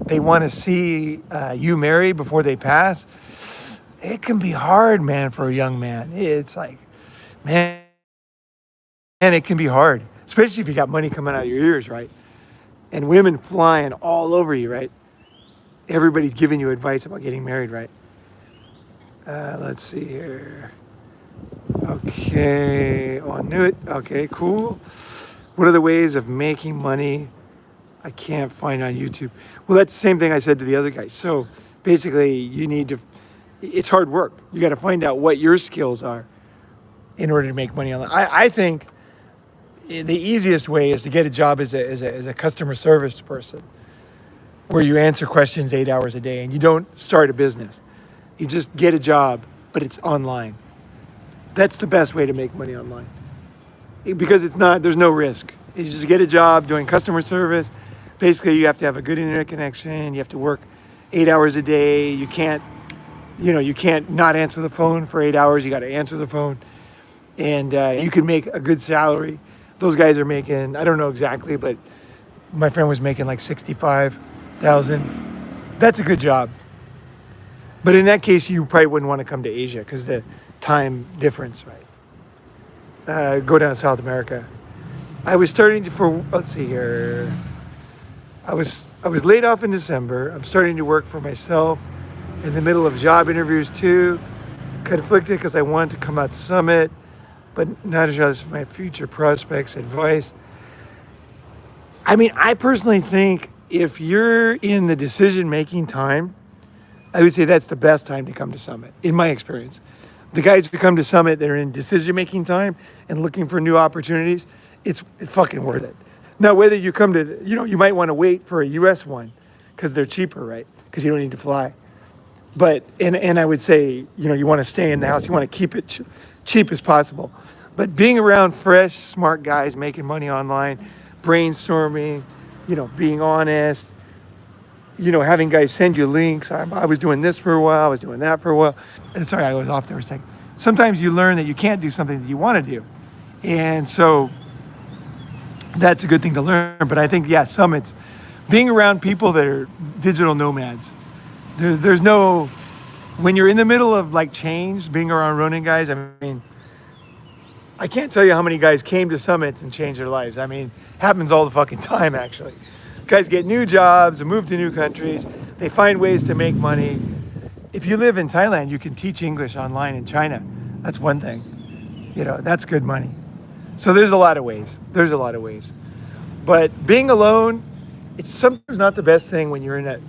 they want to see you married before they pass. It can be hard, man, for a young man. It's like, man, and it can be hard, especially if you got money coming out of your ears, right? And women flying all over you, right? Everybody's giving you advice about getting married, right? Let's see here. Okay. Oh, I knew it. Okay, cool. What are the ways of making money I can't find on YouTube? Well, that's the same thing I said to the other guy. So basically, it's hard work. You got to find out what your skills are in order to make money online. I think the easiest way is to get a job as a customer service person, where you answer questions 8 hours a day and you don't start a business. You just get a job, but it's online. That's the best way to make money online, because there's no risk. You just get a job doing customer service. Basically, you have to have a good internet connection. You have to work 8 hours a day. You can't not answer the phone for 8 hours. You got to answer the phone, and you can make a good salary. Those guys are making, I don't know exactly, but my friend was making like $65,000. That's a good job. But in that case, you probably wouldn't want to come to Asia because the time difference, right? Go down to South America. I was let's see here. I was laid off in December. I'm starting to work for myself in the middle of job interviews too. Conflicted because I wanted to come out Summit, but not as for my future prospects, advice. I mean, I personally think if you're in the decision-making time, I would say that's the best time to come to Summit, in my experience. The guys who come to Summit, they're in decision-making time and looking for new opportunities. It's fucking worth it. Now, whether you come to, you might want to wait for a US one because they're cheaper, right? Because you don't need to fly. But, and I would say, you want to stay in the house. You want to keep it cheap as possible. But being around fresh, smart guys making money online, brainstorming, being honest, having guys send you links. I was doing this for a while. I was doing that for a while. Sorry, I was off there for a second. Sometimes you learn that you can't do something that you want to do. And so that's a good thing to learn. But I think, Summits, being around people that are digital nomads, there's no, when you're in the middle of like change, being around Ronin guys, I mean, I can't tell you how many guys came to Summits and changed their lives. I mean, happens all the fucking time, actually. Guys get new jobs, move to new countries. They find ways to make money. If you live in Thailand, you can teach English online in China. That's one thing. That's good money. So there's a lot of ways. But being alone, it's sometimes not the best thing when you're in that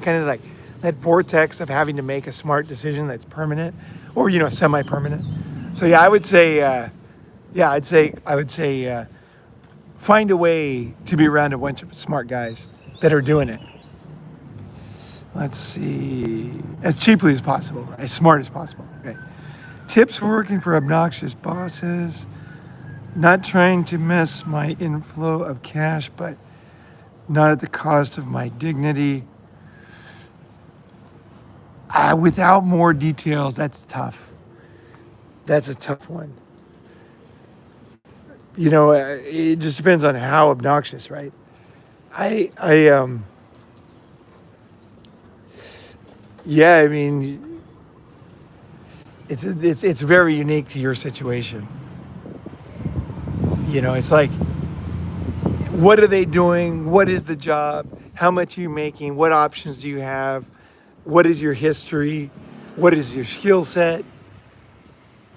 kind of like that vortex of having to make a smart decision that's permanent or, semi-permanent. So I would say, I would say find a way to be around a bunch of smart guys that are doing it. Let's see, as cheaply as possible, right? As smart as possible, right? Tips for working for obnoxious bosses, not trying to mess my inflow of cash, but not at the cost of my dignity. Without more details, that's tough. That's a tough one. It just depends on how obnoxious, right? I mean, it's very unique to your situation. It's like, what are they doing? What is the job? How much are you making? What options do you have? What is your history? What is your skill set?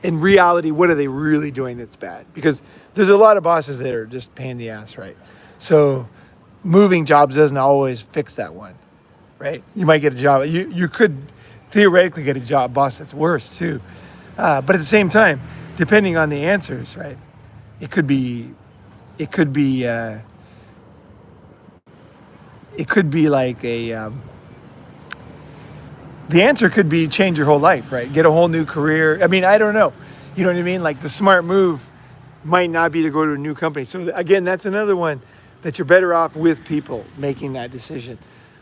In reality, what are they really doing that's bad? Because there's a lot of bosses that are just pain in the ass, right? So moving jobs doesn't always fix that one, right? You might get a job. You could theoretically get a job boss that's worse too. But at the same time, depending on the answers, right? It could be like the answer could be change your whole life, right? Get a whole new career. I mean, I don't know. You know what I mean? Like the smart move might not be to go to a new company. So again, that's another one that you're better off with people making that decision.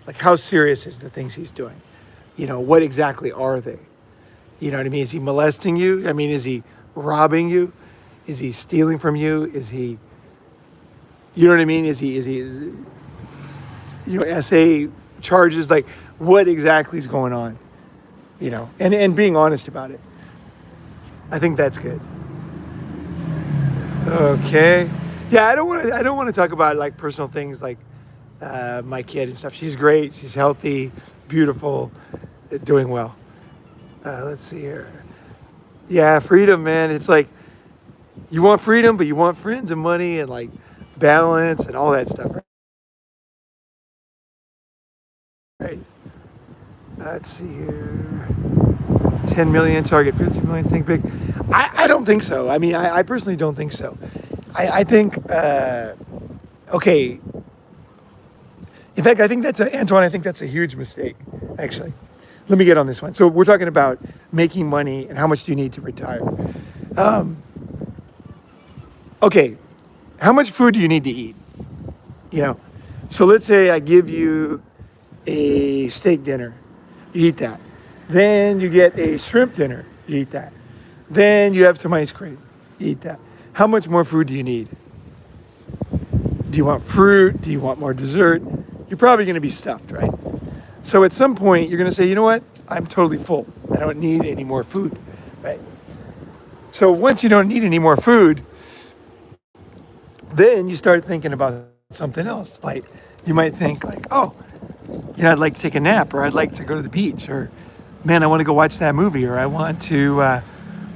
Like how serious is the things he's doing? What exactly are they? You know what I mean? Is he molesting you? I mean, is he robbing you? Is he stealing from you? Is he, you know what I mean? Is he SA charges, like what exactly is going on, and being honest about it. I think that's good. Okay. Yeah, I don't want to talk about like personal things like my kid and stuff. She's great. She's healthy, beautiful, doing well. Let's see here. Yeah, freedom, man. It's like you want freedom, but you want friends and money and like balance and all that stuff, right? Let's see here. 10 million target, 15 million, think big. I don't think so. I mean, I personally don't think so. I think, okay. In fact, I think Antoine, I think that's a huge mistake, actually. Let me get on this one. So we're talking about making money and how much do you need to retire? Okay, how much food do you need to eat? So let's say I give you a steak dinner, you eat that. Then you get a shrimp dinner, you eat that. Then you have some ice cream, you eat that. How much more food do you need? Do you want fruit? Do you want more dessert? You're probably going to be stuffed, right? So at some point, you're going to say, you know what? I'm totally full. I don't need any more food, right? So once you don't need any more food, then you start thinking about something else. Like you might think like, oh, I'd like to take a nap, or I'd like to go to the beach, or man, I want to go watch that movie, or I want to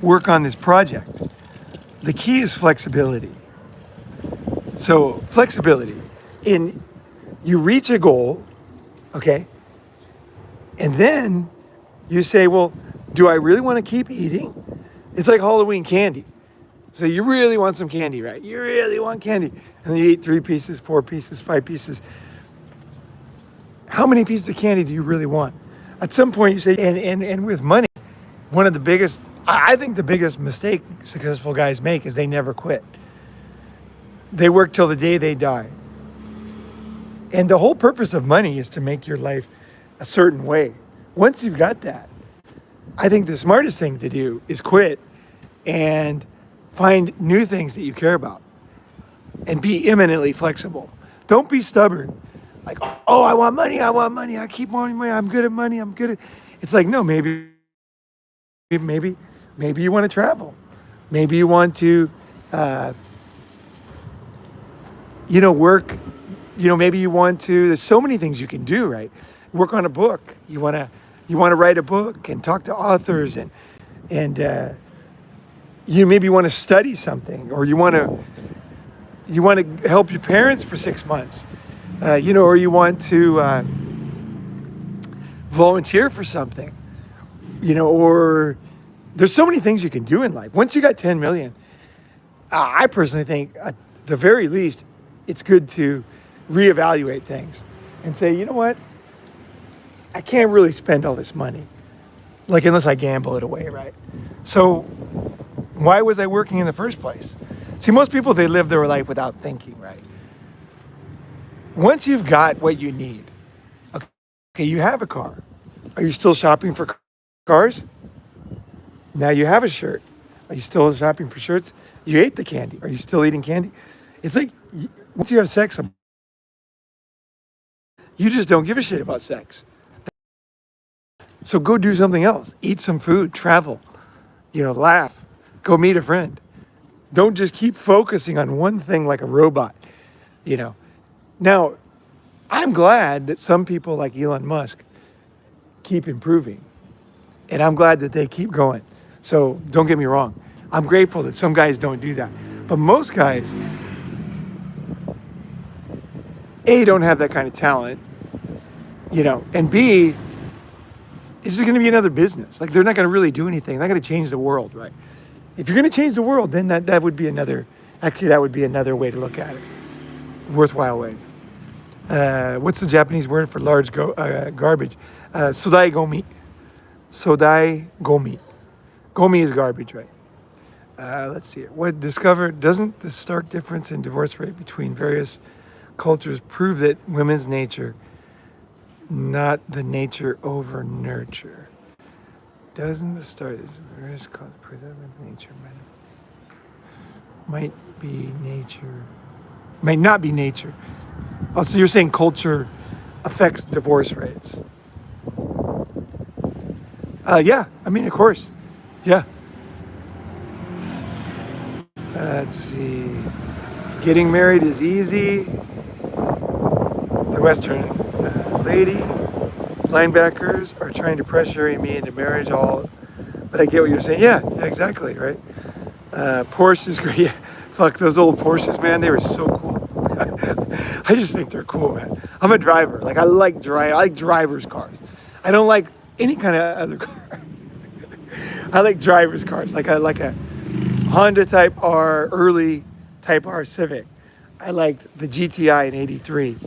work on this project. The key is flexibility. So flexibility. And you reach a goal, okay? And then you say, well, do I really want to keep eating? It's like Halloween candy. So you really want some candy, right? You really want candy. And then you eat 3 pieces, 4 pieces, 5 pieces. How many pieces of candy do you really want? At some point you say, and with money, one of the biggest, I think the biggest mistake successful guys make is they never quit. They work till the day they die. And the whole purpose of money is to make your life a certain way. Once you've got that, I think the smartest thing to do is quit and find new things that you care about and be eminently flexible. Don't be stubborn. Like, oh, I want money. I keep wanting money. I'm good at money. It's like, no, maybe you want to travel. Maybe you want to, work. Maybe you want to. There's so many things you can do, right? Work on a book. You want to write a book and talk to authors, and you maybe want to study something, or you want to help your parents for 6 months, or you want to volunteer for something, or there's so many things you can do in life. Once you got 10 million, I personally think at the very least, it's good to reevaluate things and say, you know what? I can't really spend all this money, unless I gamble it away, right? So why was I working in the first place? See, most people, they live their life without thinking, right? Once you've got what you need, okay, you have a car. Are you still shopping for cars? Now you have a shirt. Are you still shopping for shirts? You ate the candy. Are you still eating candy? It's like, once you have sex, you just don't give a shit about sex. So go do something else. Eat some food, travel, laugh, go meet a friend. Don't just keep focusing on one thing like a robot, Now, I'm glad that some people like Elon Musk keep improving. And I'm glad that they keep going. So don't get me wrong. I'm grateful that some guys don't do that. But most guys, A, don't have that kind of talent, and B, this is going to be another business. Like, they're not going to really do anything. They're not going to change the world, right? If you're going to change the world, then that would be another way to look at it. Worthwhile way. What's the Japanese word for large garbage? Sodai gomi. Sodai gomi. Gomi is garbage, right? Let's see. Doesn't the stark difference in divorce rate between various cultures prove that women's nature, not the nature over nurture? Doesn't the stark various cultures prove that women's nature might not be nature? Oh, so you're saying culture affects divorce rates? Yeah, of course. Yeah. Let's see. Getting married is easy. The Western lady. Linebackers are trying to pressure me into marriage but I get what you're saying. Yeah, exactly, right? Porsche is great. Yeah. Fuck, those old Porsches, man, they were so cool. I just think they're cool, man. I'm a driver. I like driver's cars. I don't like any kind of other car. I like driver's cars, like a Honda Type R, early Type R Civic. I liked the GTI in 82,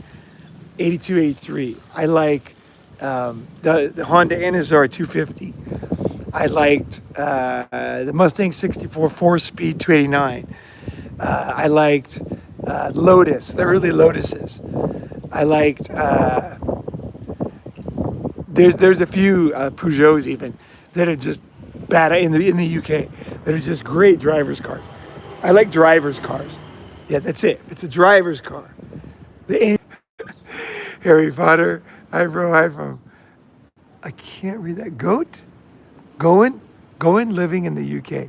83. I like the Honda NSR 250. I liked the Mustang 64 4-speed 289. I liked Lotus, the early Lotuses. I liked, there's a few Peugeots even that are just bad in the UK that are just great driver's cars. I like driver's cars. Yeah, that's it. It's a driver's car. Harry Potter, iPhone. I can't read that. Goat? Going, living in the UK.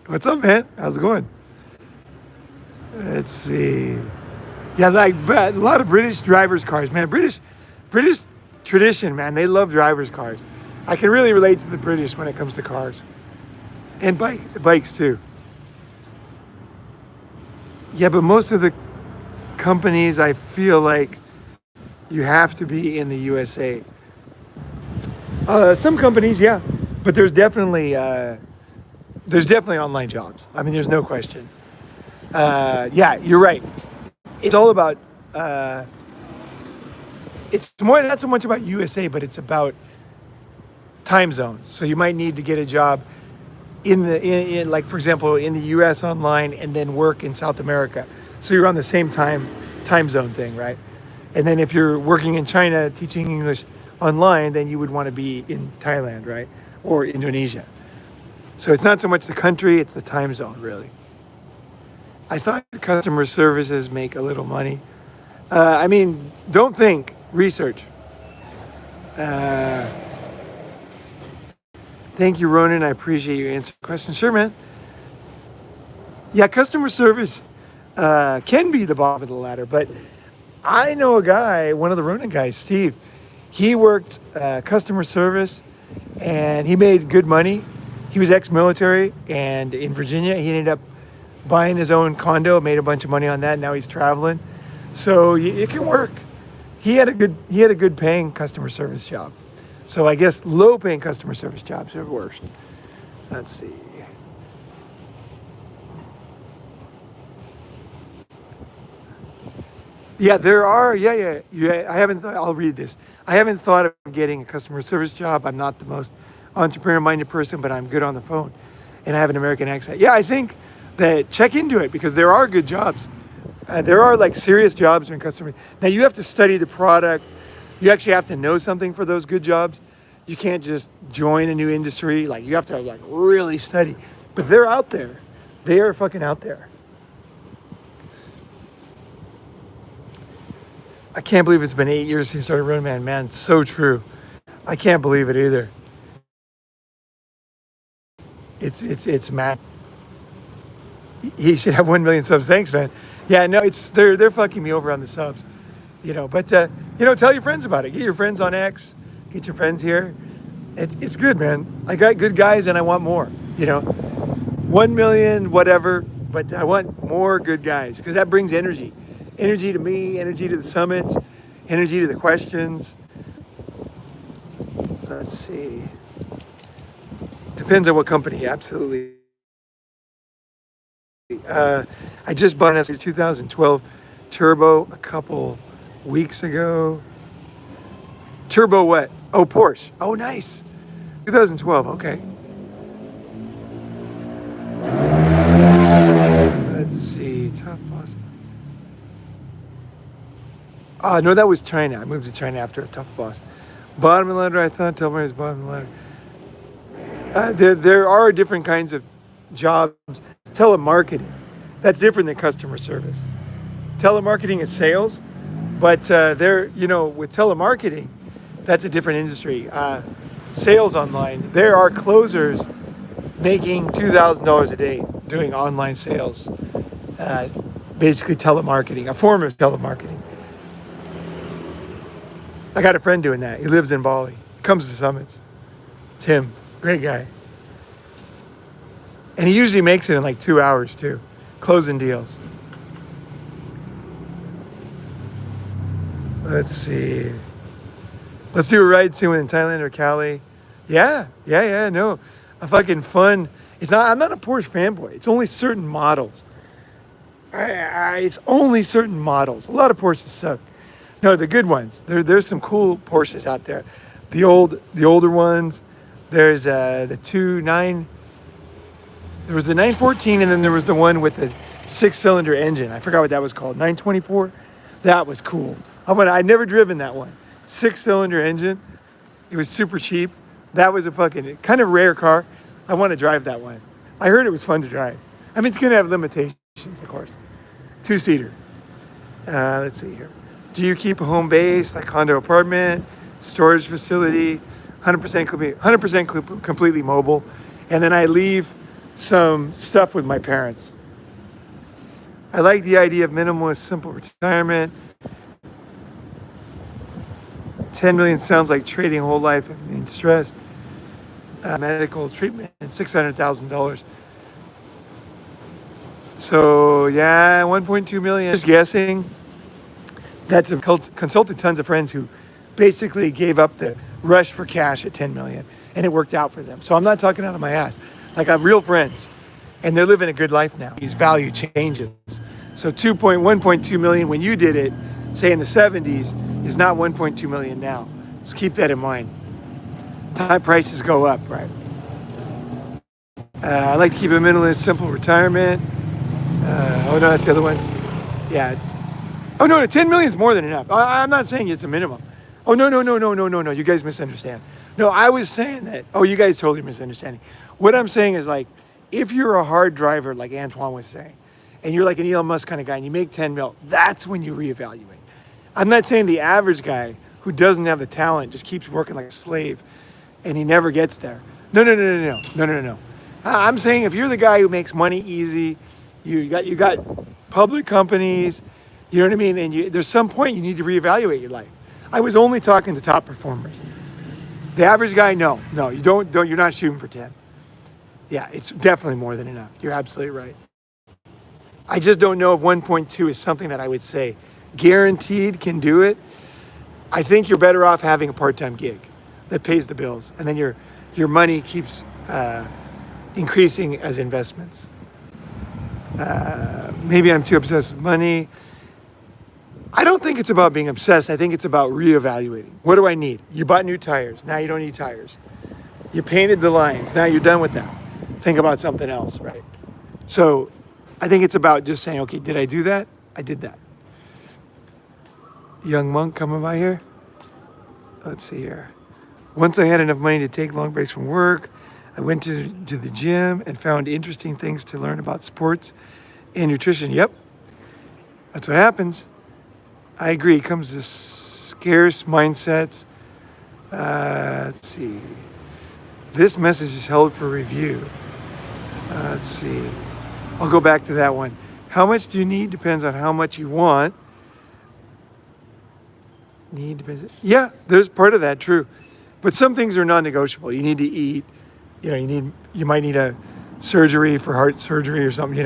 What's up, man? How's it going? Let's see. Yeah, a lot of British driver's cars, man. British tradition, man. They love driver's cars. I can really relate to the British when it comes to cars. And bikes too. Yeah, but most of the companies, I feel like you have to be in the USA. Some companies, yeah, but there's definitely online jobs. I mean, there's no question. Yeah, you're right. It's all about. It's more not so much about USA, but it's about time zones. So you might need to get a job in like for example in the US online and then work in South America. So you're on the same time zone thing, right? And then if you're working in China teaching English online, then you would want to be in Thailand, right? Or Indonesia. So it's not so much the country, it's the time zone, really. I thought customer services make a little money. I mean, don't think, research. Thank you, Ronin. I appreciate you answering the question. Sure, man. Yeah, customer service can be the bottom of the ladder, but I know a guy, one of the Ronin guys, Steve. He worked customer service, and he made good money. He was ex-military, and in Virginia, he ended up buying his own condo, made a bunch of money on that. Now he's traveling, so it can work. He had a good paying customer service job. So I guess low paying customer service jobs are worse. Let's see. Yeah, there are. Yeah. I haven't. I'll read this. I haven't thought of getting a customer service job. I'm not the most entrepreneur-minded person, but I'm good on the phone, and I have an American accent. Yeah, I think that check into it because there are good jobs. There are like serious jobs doing customer. Now you have to study the product. You actually have to know something for those good jobs. You can't just join a new industry. Like you have to like really study. But they're out there. They are fucking out there. I can't believe it's been 8 years since he started Ronin Man. Man, it's so true. I can't believe it either. It's Matt. He should have 1 million subs. Thanks, man. Yeah, no, they're fucking me over on the subs, But tell your friends about it. Get your friends on X. Get your friends here. It's good, man. I got good guys, and I want more. 1 million, whatever. But I want more good guys because that brings energy. Energy to me, energy to the summit, energy to the questions. Let's see. Depends on what company, absolutely. I just bought a 2012 Turbo a couple weeks ago. Turbo what? Oh, Porsche. Oh, nice. 2012, okay. Let's see, Tough Boss. No, that was China. I moved to China after a Tough Boss. Bottom of the ladder, I thought. Tell me it's bottom of the ladder. There are different kinds of jobs. It's telemarketing. That's different than customer service. Telemarketing is sales, but with telemarketing, that's a different industry. Sales online, there are closers making $2,000 a day doing online sales. Basically telemarketing, a form of telemarketing. I got a friend doing that. He lives in Bali. Comes to summits. Tim, great guy. And he usually makes it in like 2 hours too, closing deals. Let's see. Let's do a ride soon in Thailand or Cali. Yeah, no. A fucking fun. I'm not a Porsche fanboy. It's only certain models. It's only certain models. A lot of Porsches suck. No, the good ones. There's some cool Porsches out there. The older ones. There's the 9. There was the 914, and then there was the one with the 6-cylinder engine. I forgot what that was called. 924. That was cool. I'd never driven that one. 6-cylinder engine. It was super cheap. That was a fucking kind of rare car. I want to drive that one. I heard it was fun to drive. I mean, it's gonna have limitations, of course. 2-seater. Let's see here. Do you keep a home base, like condo apartment, storage facility, 100% completely mobile, and then I leave some stuff with my parents. I like the idea of minimalist, simple retirement. 10 million sounds like trading a whole life and being stressed. Medical treatment, $600,000. So yeah, 1.2 million. Just guessing. That's consulted tons of friends who basically gave up the rush for cash at 10 million, and it worked out for them. So I'm not talking out of my ass. Like, I have real friends, and they're living a good life now. These value changes. So 1.2 million when you did it, say in the 70s, is not 1.2 million now. So keep that in mind. Time prices go up, right? I like to keep a minimalist, simple retirement. Oh no, that's the other one. Yeah. Oh no, 10 million is more than enough. I'm not saying it's a minimum. Oh no. You guys misunderstand. No, I was saying that. Oh, you guys totally misunderstanding. What I'm saying is, like, if you're a hard driver, like Antoine was saying, and you're like an Elon Musk kind of guy, and you make 10 mil, that's when you reevaluate. I'm not saying the average guy who doesn't have the talent just keeps working like a slave, and he never gets there. No. I'm saying if you're the guy who makes money easy, you got public companies, you know what I mean, and there's some point you need to reevaluate your life. I was only talking to top performers. The average guy, no, you don't. You're not shooting for 10. Yeah, it's definitely more than enough. You're absolutely right. I just don't know if 1.2 is something that I would say guaranteed can do it. I think you're better off having a part-time gig that pays the bills, and then your money keeps increasing as investments. Maybe I'm too obsessed with money. I don't think it's about being obsessed. I think it's about reevaluating. What do I need? You bought new tires. Now you don't need tires. You painted the lines. Now you're done with that. Think about something else, right? So I think it's about just saying, okay, did I do that? I did that. Young monk coming by here. Let's see here. Once I had enough money to take long breaks from work, I went to the gym and found interesting things to learn about sports and nutrition. Yep, that's what happens. I agree. It comes to scarce mindsets. Let's see. This message is held for review. Let's see. I'll go back to that one. How much do you need depends on how much you want. Need depends. Yeah, there's part of that, true. But some things are non-negotiable. You need to eat. You might need a surgery for heart surgery or something,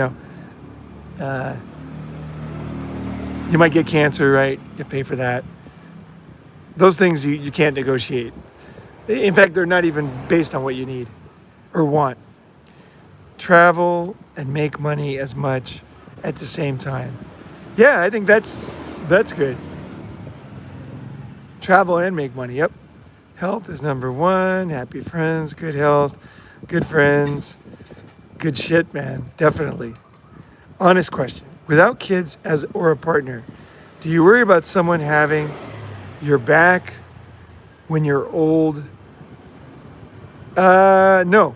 you might get cancer, right? You pay for that. Those things you can't negotiate. In fact, they're not even based on what you need or want. Travel and make money as much at the same time. Yeah, I think that's good. Travel and make money, yep. Health is number one. Happy friends, good health, good friends, good shit, man. Definitely. Honest question. Without kids or a partner, do you worry about someone having your back when you're old? No.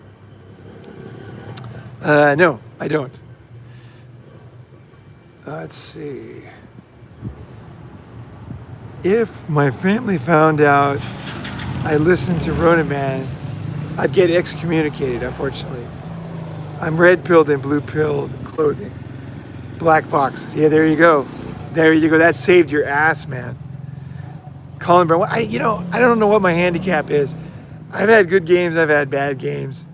No, I don't. Let's see. If my family found out I listened to Ronin Man, I'd get excommunicated, unfortunately. I'm red-pilled and blue-pilled clothing. Black boxes. Yeah, there you go. There you go. That saved your ass, man. Colin Brown. I don't know what my handicap is. I've had good games. I've had bad games.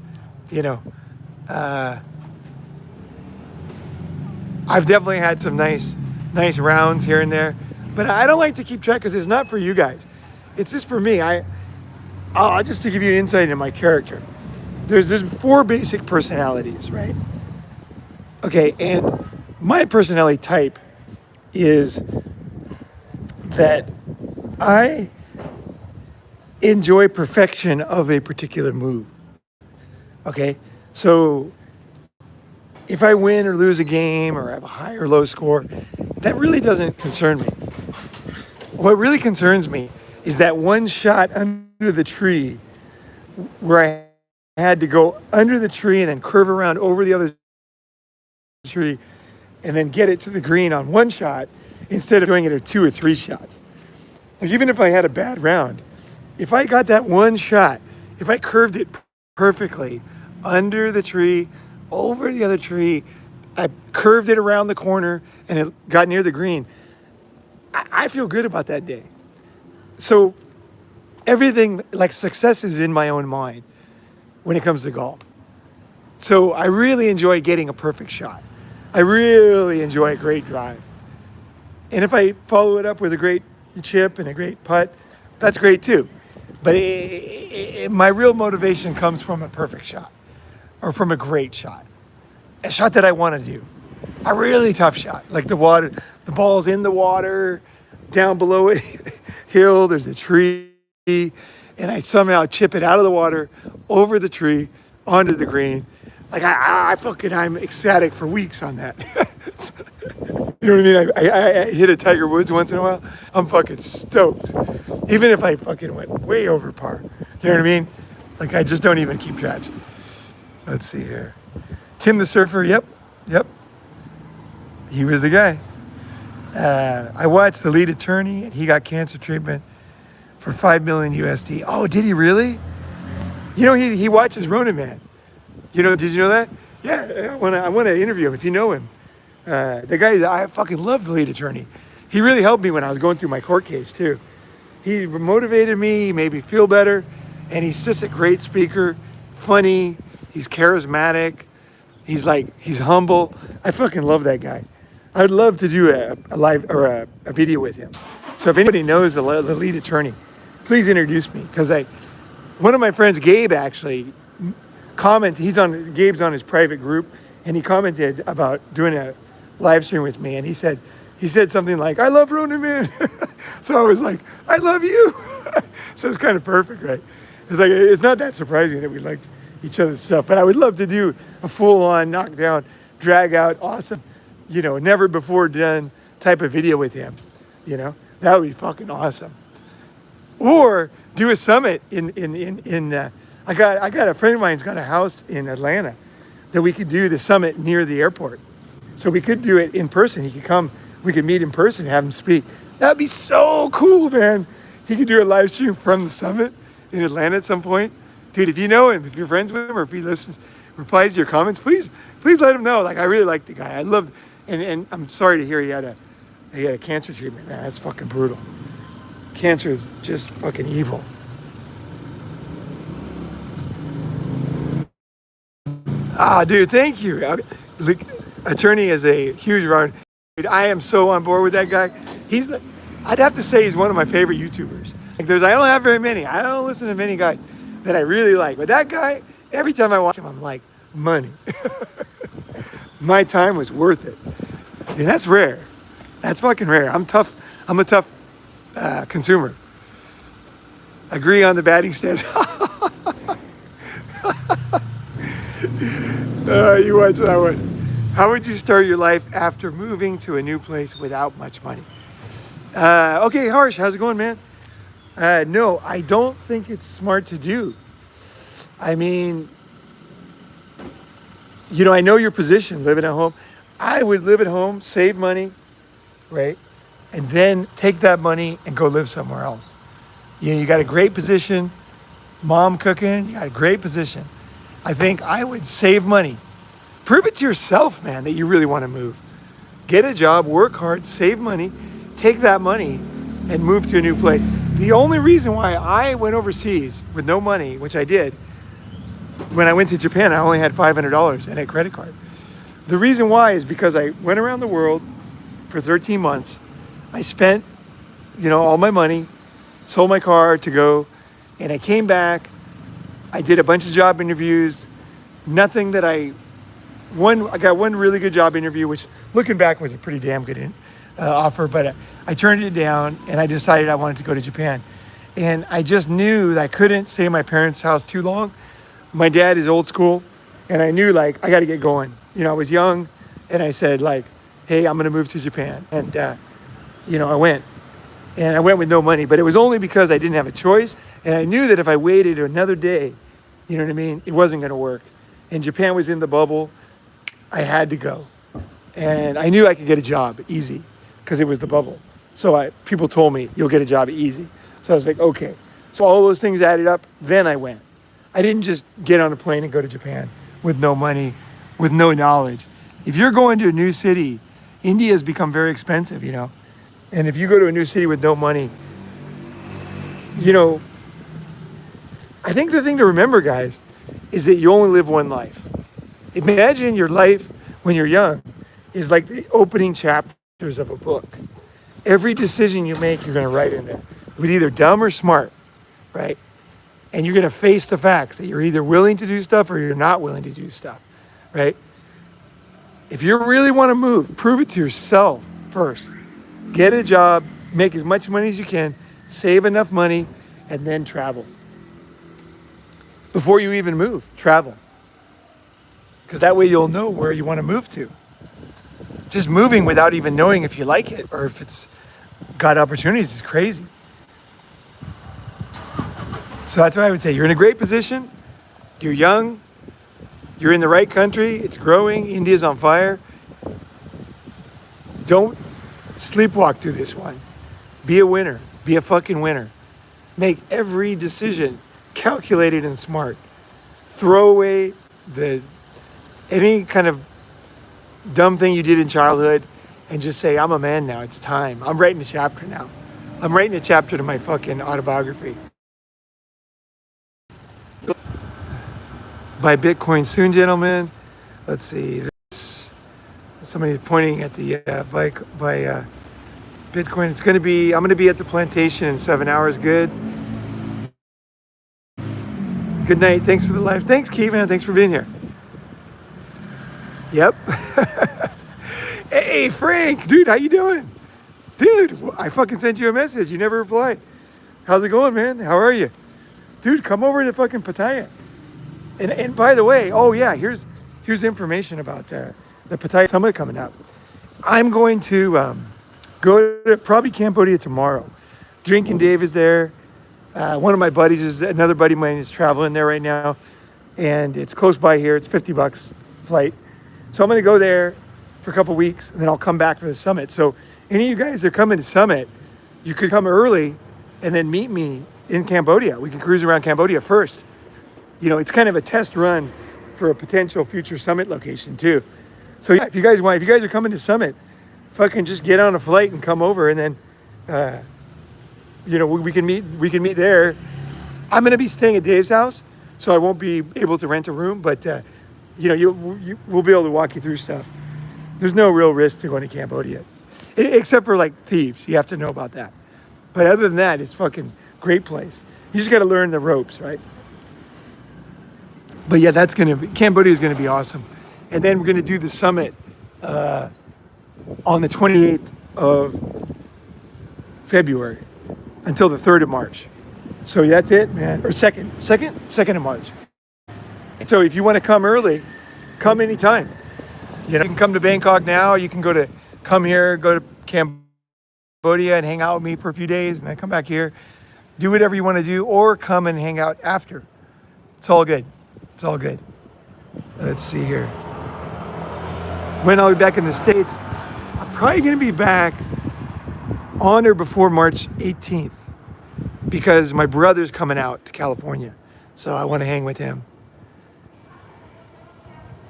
I've definitely had some nice rounds here and there. But I don't like to keep track because it's not for you guys. It's just for me. I'll just to give you an insight into my character. There's 4 basic personalities, right? Okay, and my personality type is that I enjoy perfection of a particular move. Okay, so if I win or lose a game or have a high or low score, that really doesn't concern me. What really concerns me is that one shot under the tree where I had to go under the tree and then curve around over the other tree and then get it to the green on one shot instead of doing it at 2 or 3 shots. Like, even if I had a bad round, if I got that one shot, if I curved it perfectly under the tree, over the other tree, I curved it around the corner and it got near the green, I feel good about that day. So everything, like, success is in my own mind when it comes to golf. So I really enjoy getting a perfect shot. I really enjoy a great drive. And if I follow it up with a great chip and a great putt, that's great too. But my real motivation comes from a perfect shot or from a great shot, a shot that I want to do, a really tough shot, like the ball's in the water, down below a hill, there's a tree, and I somehow chip it out of the water, over the tree, onto the green. Like I'm ecstatic for weeks on that. You know what I mean? I hit a Tiger Woods once in a while. I'm fucking stoked. Even if I fucking went way over par. You know what I mean? Like I just don't even keep track. Let's see here. Tim the Surfer, yep. He was the guy. I watched The Lead Attorney and he got cancer treatment for 5 million USD. Oh, did he really? You know, he watches Ronin, man. You know, did you know that? Yeah, I want to interview him if you know him. The guy, I fucking love The Lead Attorney. He really helped me when I was going through my court case too. He motivated me, he made me feel better, and he's just a great speaker, funny, he's charismatic, he's humble. I fucking love that guy. I'd love to do a live or a video with him. So if anybody knows the Lead Attorney, please introduce me, because one of my friends, Gabe, actually commented. Gabe's on his private group, and he commented about doing a live stream with me, and he said something like, "I love Ronin, man." So I was like, "I love you." So it's kind of perfect, right? It's like, it's not that surprising that we liked each other's stuff, but I would love to do a full-on knockdown, drag out, awesome, you know, never before done type of video with him. You know, that would be fucking awesome. Or do a summit in I got a friend of mine's got a house in Atlanta that we could do the summit near the airport. So we could do it in person. He could come, we could meet in person and have him speak. That'd be so cool, man. He could do a live stream from the summit in Atlanta at some point. Dude, if you know him, if you're friends with him, or if he replies to your comments, please let him know. Like, I really like the guy. I loved, and I'm sorry to hear he had a cancer treatment, man. That's fucking brutal. Cancer is just fucking evil. Dude, thank you. Attorney is a huge run. I am so on board with that guy. I'd have to say he's one of my favorite YouTubers. Like, I don't have very many. I don't listen to many guys that I really like. But that guy, every time I watch him, I'm like, money. My time was worth it. And that's rare. That's fucking rare. I'm tough. I'm a tough consumer. Agree on the batting stance. You watch that one. How would you start your life after moving to a new place without much money? Okay, Harsh, how's it going, man? No, I don't think it's smart to do. I mean, you know, I know your position, living at home. I would live at home, save money, right? And then take that money and go live somewhere else. You know, you got a great position, mom cooking, you got a great position. I think I would save money. Prove it to yourself, man, that you really want to move. Get a job, work hard, save money, take that money and move to a new place. The only reason why I went overseas with no money, which I did, when I went to Japan, I only had $500 and a credit card. The reason why is because I went around the world for 13 months. I spent, you know, all my money, sold my car to go, and I came back. I did a bunch of job interviews. Nothing that I got one really good job interview, which looking back was a pretty damn good offer, but I turned it down and I decided I wanted to go to Japan. And I just knew that I couldn't stay in my parents' house too long. My dad is old school, and I knew, like, I got to get going. You know, I was young, and I said, like, hey, I'm going to move to Japan. And, you know, I went. And I went with no money, but it was only because I didn't have a choice. And I knew that if I waited another day, you know what I mean, it wasn't going to work. And Japan was in the bubble. I had to go. And I knew I could get a job easy because it was the bubble. So people told me, you'll get a job easy. So I was like, okay. So all those things added up. Then I went. I didn't just get on a plane and go to Japan with no money, with no knowledge. If you're going to a new city, India has become very expensive, you know. And if you go to a new city with no money, you know, I think the thing to remember, guys, is that you only live one life. Imagine your life when you're young is like the opening chapters of a book. Every decision you make, you're going to write in there with either dumb or smart, right? And you're going to face the facts that you're either willing to do stuff or you're not willing to do stuff, right? If you really want to move, prove it to yourself first. Get a job, make as much money as you can, save enough money, and then travel. Before you even move, travel. Because that way you'll know where you want to move to. Just moving without even knowing if you like it or if it's got opportunities is crazy. So that's what I would say. You're in a great position. You're young. You're in the right country. It's growing. India's on fire. Don't sleepwalk through this one. Be a winner. Be a fucking winner. Make every decision calculated and smart. Throw away any kind of dumb thing you did in childhood and just say, I'm a man now. It's time. I'm writing a chapter now. I'm writing a chapter to my fucking autobiography. Buy Bitcoin soon, gentlemen. Let's see. Somebody's pointing at the buy Bitcoin. I'm going to be at the plantation in 7 hours. Good. Good night. Thanks for the live. Thanks, Keith, man. Thanks for being here. Yep. Hey, Frank. Dude, how you doing? Dude, I fucking sent you a message. You never replied. How's it going, man? How are you? Dude, come over to fucking Pattaya. And by the way, oh yeah, here's information about the Pattaya Summit coming up. I'm going to go to probably Cambodia tomorrow. Drinking Dave is there. One of my buddies another buddy of mine is traveling there right now, and it's close by here. It's $50 flight. So I'm going to go there for a couple weeks, and then I'll come back for the summit. So any of you guys that are coming to Summit, you could come early and then meet me in Cambodia. We can cruise around Cambodia first. You know, it's kind of a test run for a potential future Summit location too. So yeah, if you guys are coming to Summit, fucking just get on a flight and come over, and then, we can meet there. I'm going to be staying at Dave's house, so I won't be able to rent a room, but, we'll be able to walk you through stuff. There's no real risk to going to Cambodia, except for like thieves. You have to know about that. But other than that, it's fucking great place. You just got to learn the ropes, right? But yeah, Cambodia is going to be awesome. And then we're going to do the summit on the 28th of February until the 3rd of March. So that's it, man. Or 2nd of March. So if you want to come early, come anytime. You can come to Bangkok now. You can go to Cambodia and hang out with me for a few days and then come back here. Do whatever you want to do, or come and hang out after. It's all good. It's all good. Let's see here. When I'll be back in the States, I'm probably going to be back on or before March 18th because my brother's coming out to California. So I want to hang with him.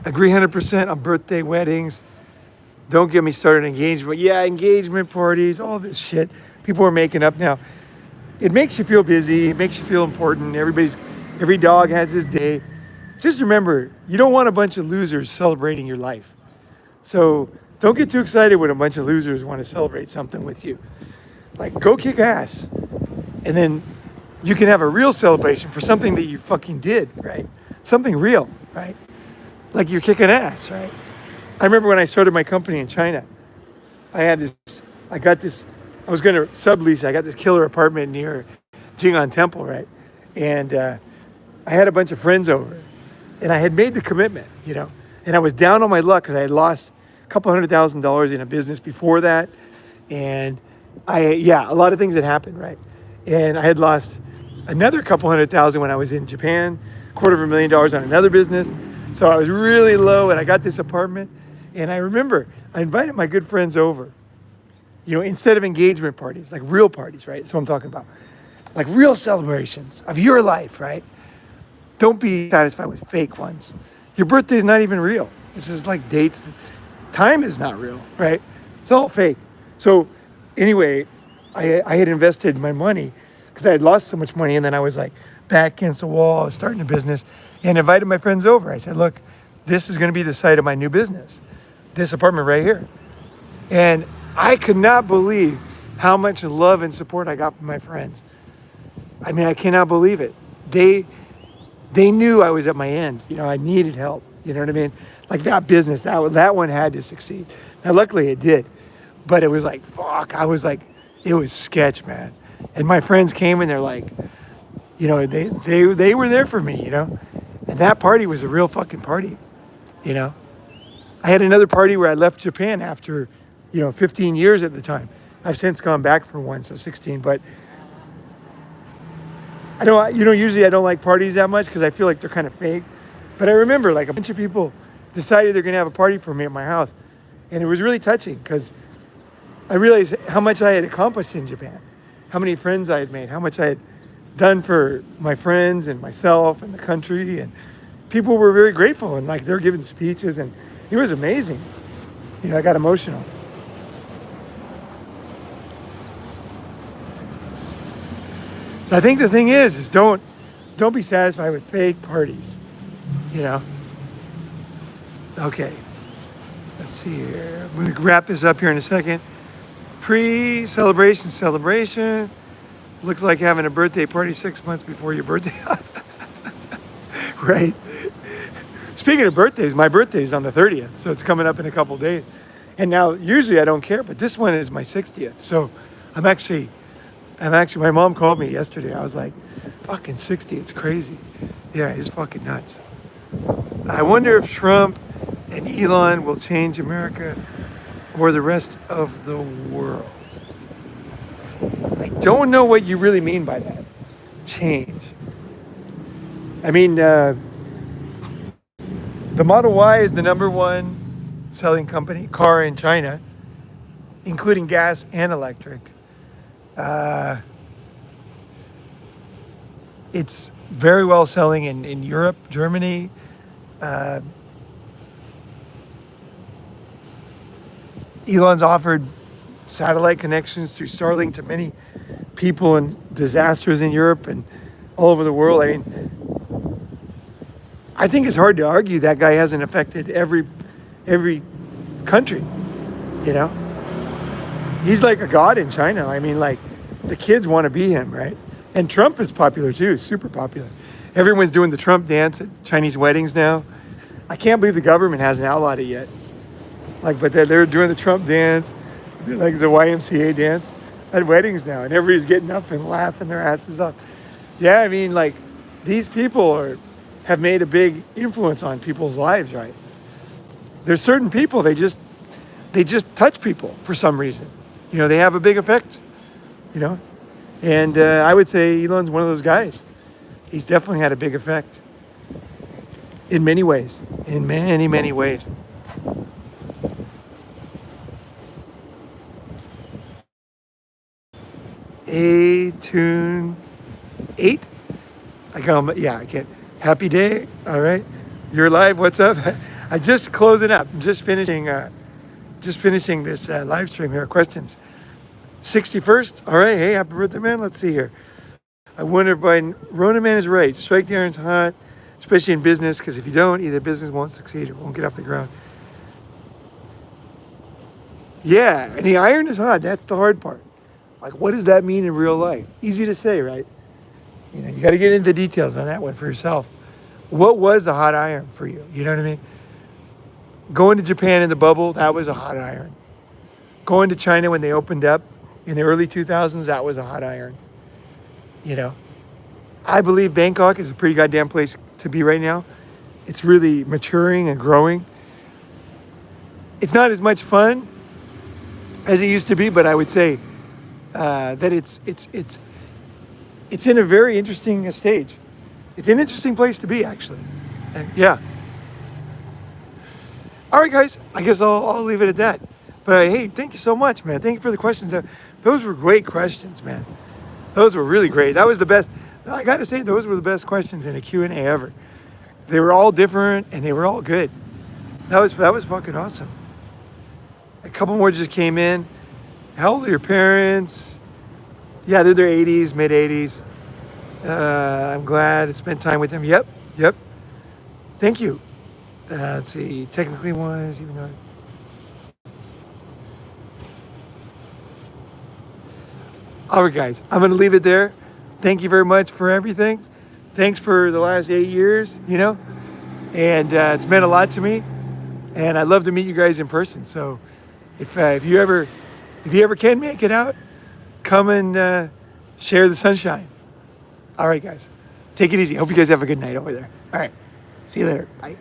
Agree 100% on birthday weddings. Don't get me started on engagement. Yeah, engagement parties, all this shit. People are making up now. It makes you feel busy. It makes you feel important. Every dog has his day. Just remember, you don't want a bunch of losers celebrating your life. So don't get too excited when a bunch of losers want to celebrate something with you. Like, go kick ass. And then you can have a real celebration for something that you fucking did, right? Something real, right? Like you're kicking ass, right? I remember when I started my company in China, I was going to sublease. I got this killer apartment near Jing'an Temple, right? And I had a bunch of friends over, and I had made the commitment, and I was down on my luck because I had lost a couple $100,000 in a business before that. And a lot of things had happened, right? And I had lost another couple $100,000 when I was in Japan, $250,000 on another business. So I was really low, and I got this apartment. And I remember I invited my good friends over, instead of engagement parties, like real parties, right? That's what I'm talking about. Like real celebrations of your life, right? Don't be satisfied with fake ones. Your birthday is not even real. This is like dates. Time is not real, right? It's all fake. So anyway, I had invested my money because I had lost so much money, and then I was like back against the wall. I was starting a business and invited my friends over. I said, look, this is going to be the site of my new business, this apartment right here. And I could not believe how much love and support I got from my friends. I mean, I cannot believe it. They knew I was at my end. You know, I needed help. You know what I mean? Like that business, that one had to succeed. Now, luckily it did. But it was like, fuck. I was like, it was sketch, man. And my friends came and they're like, you know, they were there for me, you know? And that party was a real fucking party, you know? I had another party where I left Japan after, 15 years at the time. I've since gone back for one, so 16. But I don't, usually I don't like parties that much because I feel like they're kind of fake. But I remember like a bunch of people decided they're going to have a party for me at my house. And it was really touching because I realized how much I had accomplished in Japan, how many friends I had made, how much I had done for my friends and myself and the country. And people were very grateful and like they're giving speeches and it was amazing. I got emotional. So I think the thing is don't be satisfied with fake parties, Okay, let's see here. I'm going to wrap this up here in a second. Pre-celebration, celebration. Looks like having a birthday party 6 months before your birthday. Right. Speaking of birthdays, my birthday is on the 30th, so it's coming up in a couple days. And now, usually I don't care, but this one is my 60th. So I'm actually, my mom called me yesterday. I was like, fucking 60, it's crazy. Yeah, it's fucking nuts. I wonder if Trump and Elon will change America or the rest of the world. I don't know what you really mean by that. Change. I mean, the Model Y is the #1 selling car in China, including gas and electric. It's very well selling in Europe, Germany. Elon's offered satellite connections through Starlink to many people in disasters in Europe and all over the world. I mean, I think it's hard to argue that guy hasn't affected every country, He's like a god in China. I mean, like, the kids want to be him, right? And Trump is popular too, super popular. Everyone's doing the Trump dance at Chinese weddings now. I can't believe the government hasn't outlawed it yet. Like, but they're doing the Trump dance, like the YMCA dance at weddings now, and everybody's getting up and laughing their asses off. Yeah, I mean, like, these people have made a big influence on people's lives, right? There's certain people, they just touch people for some reason. They have a big effect, And I would say Elon's one of those guys. He's definitely had a big effect in many ways, in many, many ways. A-Tune 8? I can't. Happy day. All right. You're live. What's up? I just closing up. Just finishing this live stream here. Questions. 61st. All right. Hey, happy birthday, man. Let's see here. I wonder if Ronin Man is right. Strike the iron's hot, especially in business, because if you don't, either business won't succeed or won't get off the ground. Yeah, and the iron is hot. That's the hard part. Like, what does that mean in real life? Easy to say, right? You got to get into the details on that one for yourself. What was a hot iron for you? You know what I mean? Going to Japan in the bubble, that was a hot iron. Going to China when they opened up in the early 2000s, that was a hot iron. I believe Bangkok is a pretty goddamn place to be right now. It's really maturing and growing. It's not as much fun as it used to be, but I would say that it's in a very interesting stage. It's an interesting place to be, actually. Yeah. All right, guys. I guess I'll leave it at that. But hey, thank you so much, man. Thank you for the questions. Those were great questions, man. Those were really great. That was the best. I got to say, those were the best questions in a Q&A ever. They were all different and they were all good. That was fucking awesome. A couple more just came in. How old are your parents? Yeah, they're their 80s, mid 80s. I'm glad to spend time with them. Yep. Thank you. Let's see. Technically wise, even though. All right, guys, I'm going to leave it there. Thank you very much for everything. Thanks for the last 8 years, you know, and it's meant a lot to me. And I'd love to meet you guys in person. So if you ever can make it out, come and share the sunshine. All right, guys, take it easy. Hope you guys have a good night over there. All right, see you later. Bye.